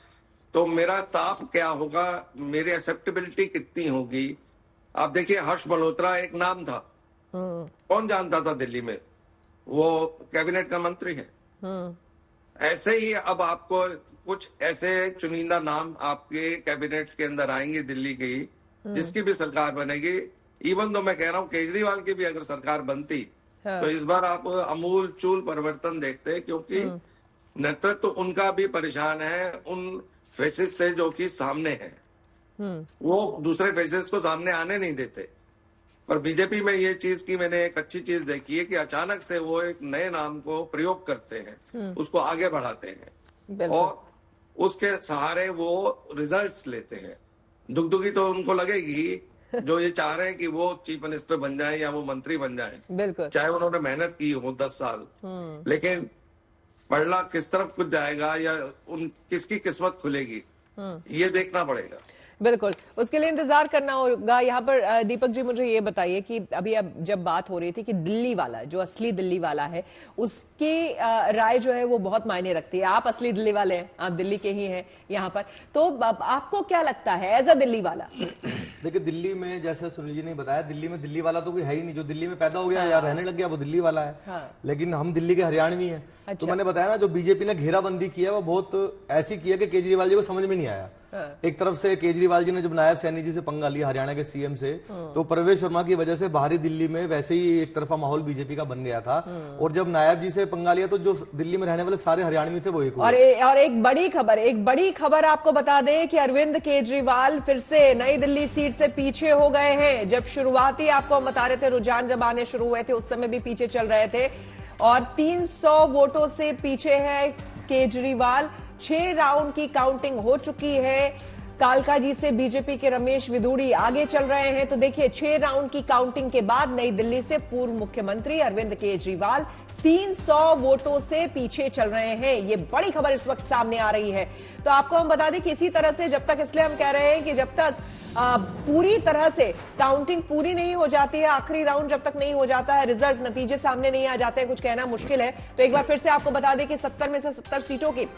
तो मेरा ताप क्या होगा, मेरी एक्सेप्टेबिलिटी कितनी होगी। आप देखिए हर्ष मल्होत्रा एक नाम था, कौन जानता था दिल्ली में, वो कैबिनेट का मंत्री है। ऐसे ही अब आपको कुछ ऐसे चुनिंदा नाम आपके कैबिनेट के अंदर आएंगे दिल्ली की, जिसकी भी सरकार बनेगी। इवन तो मैं कह रहा हूँ केजरीवाल की भी अगर सरकार बनती तो इस बार आप अमूल चूल परिवर्तन देखते, क्योंकि नेतृत्व तो उनका भी परेशान है उन फेसेस से जो कि सामने है, वो दूसरे फेसेस को सामने आने नहीं देते। पर बीजेपी में ये चीज की मैंने एक अच्छी चीज देखी है कि अचानक से वो एक नए नाम को प्रयोग करते हैं, उसको आगे बढ़ाते हैं और उसके सहारे वो रिजल्ट्स लेते हैं। दुगदुगी तो उनको लगेगी जो ये चाह रहे हैं कि वो चीफ मिनिस्टर बन जाए या वो मंत्री बन जाए, बिल्कुल, चाहे उन्होंने मेहनत की हो 10 साल, लेकिन पड़ला किस तरफ खुद जाएगा या उन किसकी किस्मत खुलेगी, ये देखना पड़ेगा। बिल्कुल, उसके लिए इंतजार करना होगा। यहाँ पर दीपक जी मुझे ये बताइए कि अभी अब जब बात हो रही थी कि दिल्ली वाला जो असली दिल्ली वाला है उसकी राय जो है वो बहुत मायने रखती है। आप असली दिल्ली वाले हैं, आप दिल्ली के ही हैं यहाँ पर, तो आपको क्या लगता है एज अ दिल्ली वाला? देखिए दिल्ली में जैसे सुनील जी ने बताया, दिल्ली में दिल्ली वाला तो कोई है ही नहीं। जो दिल्ली में पैदा हो गया या रहने लग गया वो दिल्ली वाला है। लेकिन हम दिल्ली के हरियाणवी हैं। तो मैंने बताया ना, जो बीजेपी ने घेराबंदी की है वो बहुत ऐसी की है कि केजरीवाल जी को समझ में नहीं आया। एक तरफ से केजरीवाल जी ने जब नायब सैनी जी से पंगा लिया हरियाणा के सीएम से, तो परवेश वर्मा की वजह से बाहरी दिल्ली में वैसे ही एक तरफा माहौल बीजेपी का बन गया था। और जब नायब जी से पंगा लिया तो जो दिल्ली में रहने वाले सारे हरियाणवी थे वो एक हुए। और एक बड़ी खबर आपको बता दें कि अरविंद केजरीवाल फिर से नई दिल्ली सीट से पीछे हो गए हैं। जब शुरुआती आपको हम बता रहे थे रुझान जब आने शुरू हुए थे उस समय भी पीछे चल रहे थे और 300 वोटों से पीछे है केजरीवाल। 6 राउंड की काउंटिंग हो चुकी है। कालका जी से बीजेपी के रमेश विदुड़ी आगे चल रहे हैं। तो देखिए 6 राउंड की काउंटिंग के बाद नई दिल्ली से पूर्व मुख्यमंत्री अरविंद केजरीवाल 300 वोटों से पीछे चल रहे हैं। ये बड़ी खबर इस वक्त सामने आ रही है। तो आपको हम बता दें कि इसी तरह से जब तक, इसलिए हम कह रहे हैं कि जब तक पूरी तरह से काउंटिंग पूरी नहीं हो जाती है, आखिरी राउंड जब तक नहीं हो जाता है, रिजल्ट नतीजे सामने नहीं आ जाते हैं, कुछ कहना मुश्किल है। तो एक बार फिर से आपको बता दें कि 70 में से 70 सीटों की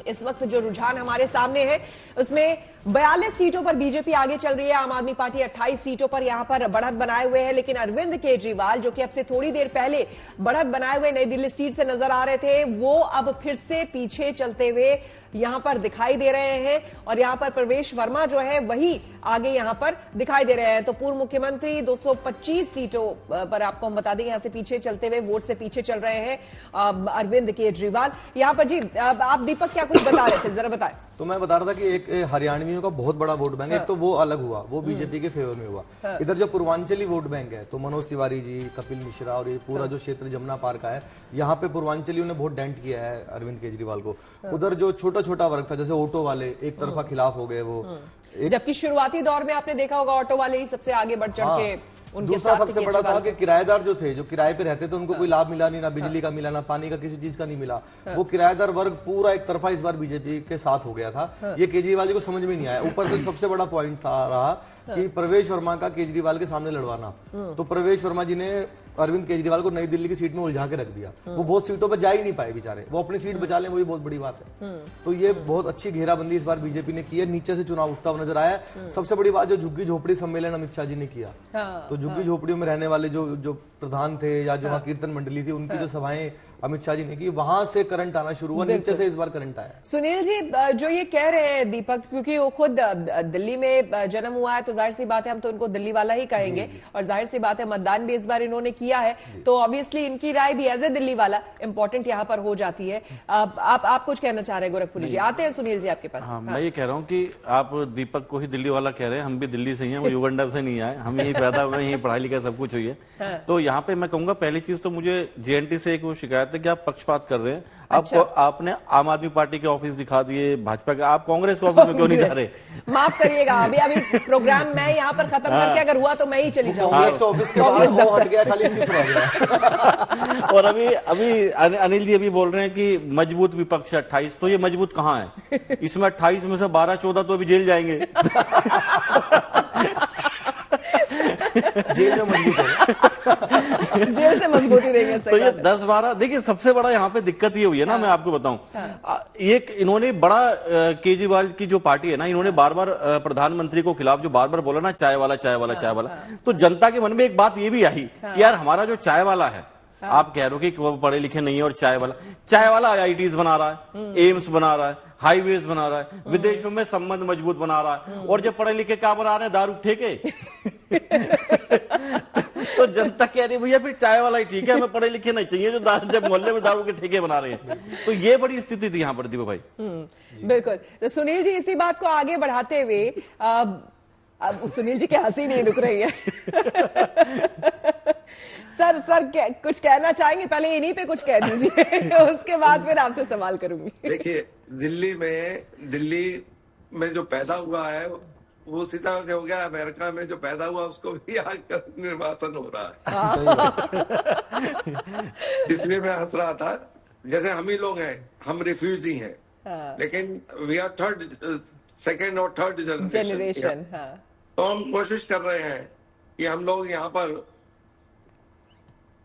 इस वक्त जो रुझान हमारे सामने है उसमें 42 सीटों पर बीजेपी आगे चल रही है। आम आदमी पार्टी 28 सीटों पर यहां पर बढ़त बनाए हुए है। लेकिन अरविंद केजरीवाल जो कि अब से थोड़ी देर पहले बढ़त बनाए हुए नई दिल्ली सीट से नजर आ रहे थे, वो अब फिर से पीछे चलते हुए यहां पर दिखाई दे रहे हैं। और यहां पर प्रवेश वर्मा जो है वही आगे यहां पर दिखाई दे रहे हैं। तो पूर्व मुख्यमंत्री 225 सीटों पर आपको हम बता दें यहां से पीछे चलते हुए, वोट से पीछे चल रहे हैं अरविंद केजरीवाल। यहां पर जी आप दीपक क्या कुछ बता रहे थे, जरा बताएं। तो मैं बता रहा था कि एक हरियाणवियों का बहुत बड़ा वोट बैंक है। एक तो वो अलग हुआ, वो बीजेपी के फेवर में हुआ। इधर जो पूर्वांचली वोट बैंक है तो मनोज तिवारी जी, कपिल मिश्रा और ये पूरा जो क्षेत्र जमुना पार का है, यहाँ पे पूर्वांचलियों ने बहुत डेंट किया है अरविंद केजरीवाल को। उधर जो छोटा छोटा वर्ग था जैसे ऑटो वाले एक तरफा खिलाफ हो गए वो। जबकि शुरुआती दौर में आपने देखा होगा ऑटो वाले ही सबसे आगे बढ़ चढ़ के दूसरा सबसे बड़ा था कि किराएदार जो थे, जो किराए पे रहते थे, उनको कोई लाभ मिला नहीं, ना बिजली का मिला, ना पानी का, किसी चीज का नहीं मिला। वो किराएदार वर्ग पूरा एक तरफा इस बार बीजेपी के साथ हो गया था। ये केजरीवाल जी को समझ में नहीं आया। ऊपर से सबसे बड़ा पॉइंट रहा कि प्रवेश वर्मा का केजरीवाल के सामने लड़वाना। तो प्रवेश वर्मा जी ने अरविंद केजरीवाल को नई दिल्ली की सीट में उलझा के रख दिया। वो बहुत सीटों पर जा ही नहीं पाए बेचारे। वो अपनी सीट बचा लें वही बहुत बड़ी बात है। तो ये बहुत अच्छी घेराबंदी इस बार बीजेपी ने की है। नीचे से चुनाव उठता हुआ नजर आया। सबसे बड़ी बात जो झुग्गी झोपड़ी सम्मेलन अमित शाह जी ने किया, तो झुग्गी झोपड़ियों में रहने वाले जो प्रधान थे या जो वहाँ कीर्तन मंडली थी, उनकी जो सभाएं अमित शाह जी ने की, वहां से करंट आना शुरू हुआ। नीचे से इस बार करंट आया। सुनील जी जो ये कह रहे हैं दीपक, क्योंकि वो खुद दिल्ली में जन्म हुआ है तो जाहिर सी बात है हम तो इनको दिल्ली वाला ही कहेंगे। और जाहिर सी बात है मतदान भी इस बार इन्होंने किया है, तो ऑब्वियसली इनकी राय भी एज ए दिल्ली वाला इंपॉर्टेंट यहाँ पर हो जाती है। आप कुछ कहना चाह रहे हैं गोरखपुरी जी? आते हैं सुनील जी आपके पास। हाँ, मैं ये कह रहा हूँ कि आप दीपक को ही दिल्ली वाला कह रहे हैं, हम भी दिल्ली से ही हैं, वो युगंडा से नहीं आए, हम यही पैदा हुए, यही पढ़ाई लिखाई सब कुछ हुई है। तो यहाँ पे मैं कहूंगा पहली चीज तो मुझे जेएनटी से एक वो शिकायत है कि आप पक्षपात कर रहे हैं। अच्छा। आपने आम आदमी पार्टी के ऑफिस दिखा दिए, भाजपा के, आप कांग्रेस के ऑफिस में क्यों नहीं जा रहे? माफ करिएगा, अभी प्रोग्राम मैं यहाँ पर खत्म करके अगर हुआ तो मैं ही चली जाऊंगी। और अभी अनिल जी अभी बोल रहे हैं कि मजबूत विपक्ष है 28, तो ये मजबूत कहाँ है? इसमें 28 में से 12-14 तो अभी जेल जाएंगे। जेल में मजबूत होगा। जेल से मजबूती देंगे। तो ये 10-12 देखिए, सबसे बड़ा यहाँ पे दिक्कत ये हुई है ना, मैं आपको बताऊं, एक इन्होंने बड़ा केजरीवाल की जो पार्टी है ना, इन्होंने बार बार प्रधानमंत्री को खिलाफ जो बार बार बोला ना, चाय वाला चाय वाला चाय वाला, तो जनता के मन में एक बात ये भी आई कि यार हमारा जो चाय वाला है, आप कह रहे हो कि वो पढ़े लिखे नहीं है, और चाय वाला IITs बना रहा है, एम्स बना रहा है, हाईवेज बना रहा है, विदेशों में संबंध मजबूत बना रहा है, और जब पढ़े लिखे क्या बना रहे हैं, दारू ठेके। तो जनता कह रही भैया फिर चाय वाला ही ठीक है, हमें पढ़े लिखे नहीं चाहिए जो जब मोहल्ले में दारू के ठेके बना रहे हैं। तो ये बड़ी स्थिति थी यहाँ पर दीपक भाई। बिल्कुल। तो सुनील जी, इसी बात को आगे बढ़ाते हुए, अब सुनील जी की हंसी नहीं रुक रही है। सर कुछ कहना चाहेंगे? पहले इन्हीं पे कुछ कह दीजिए, उसके बाद फिर आपसे सवाल करूंगी। देखिए, दिल्ली में जो पैदा हुआ है वो उसी तरह से हो गया। अमेरिका में जो पैदा हुआ उसको भी आजकल निर्वासन हो रहा है। इसलिए मैं हंस रहा था, जैसे हम ही लोग हैं, हम रिफ्यूजी हैं, लेकिन वी आर सेकेंड और थर्ड जनरेशन। तो हम कोशिश कर रहे हैं कि हम लोग यहाँ पर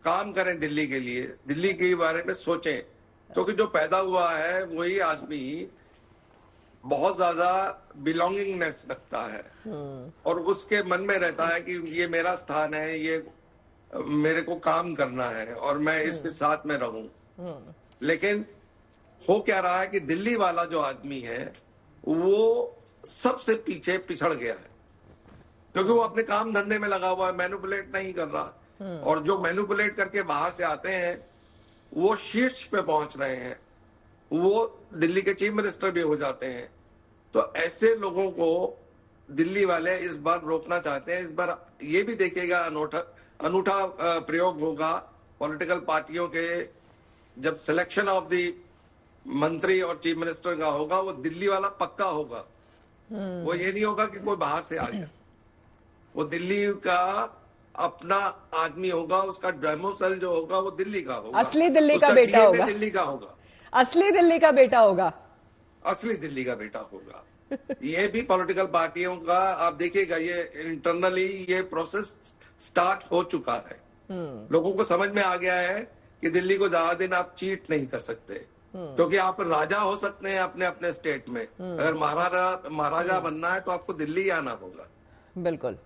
काम करें दिल्ली के लिए, दिल्ली के बारे में सोचें, क्योंकि जो पैदा हुआ है वही आदमी बहुत ज्यादा बिलोंगिंगनेस रखता है, और उसके मन में रहता है कि ये मेरा स्थान है, ये मेरे को काम करना है और मैं इसके साथ में रहूं। लेकिन हो क्या रहा है कि दिल्ली वाला जो आदमी है वो सबसे पीछे पिछड़ गया है, क्योंकि वो अपने काम धंधे में लगा हुआ है, मैनिपुलेट नहीं कर रहा। और जो मैनिपुलेट करके बाहर से आते हैं वो शीर्ष पे पहुंच रहे हैं, वो दिल्ली के चीफ मिनिस्टर भी हो जाते हैं। तो ऐसे लोगों को दिल्ली वाले इस बार रोकना चाहते हैं। इस बार ये भी देखिएगा, अनूठा प्रयोग होगा पॉलिटिकल पार्टियों के, जब सिलेक्शन ऑफ द मंत्री और चीफ मिनिस्टर का होगा, वो दिल्ली वाला पक्का होगा। वो ये नहीं होगा कि कोई बाहर से आ गया, वो दिल्ली का अपना आदमी होगा, उसका डेमो सेल जो होगा वो दिल्ली का होगा, असली दिल्ली का बेटा होगा, दिल्ली का होगा, असली दिल्ली का बेटा होगा, असली दिल्ली का बेटा होगा। ये भी पॉलिटिकल पार्टियों का आप देखिएगा, ये इंटरनली ये प्रोसेस स्टार्ट हो चुका है। लोगों को समझ में आ गया है कि दिल्ली को ज्यादा दिन आप चीट नहीं कर सकते, क्योंकि आप राजा हो सकते हैं अपने अपने स्टेट में, अगर महाराजा बनना है तो आपको दिल्ली आना होगा। बिल्कुल।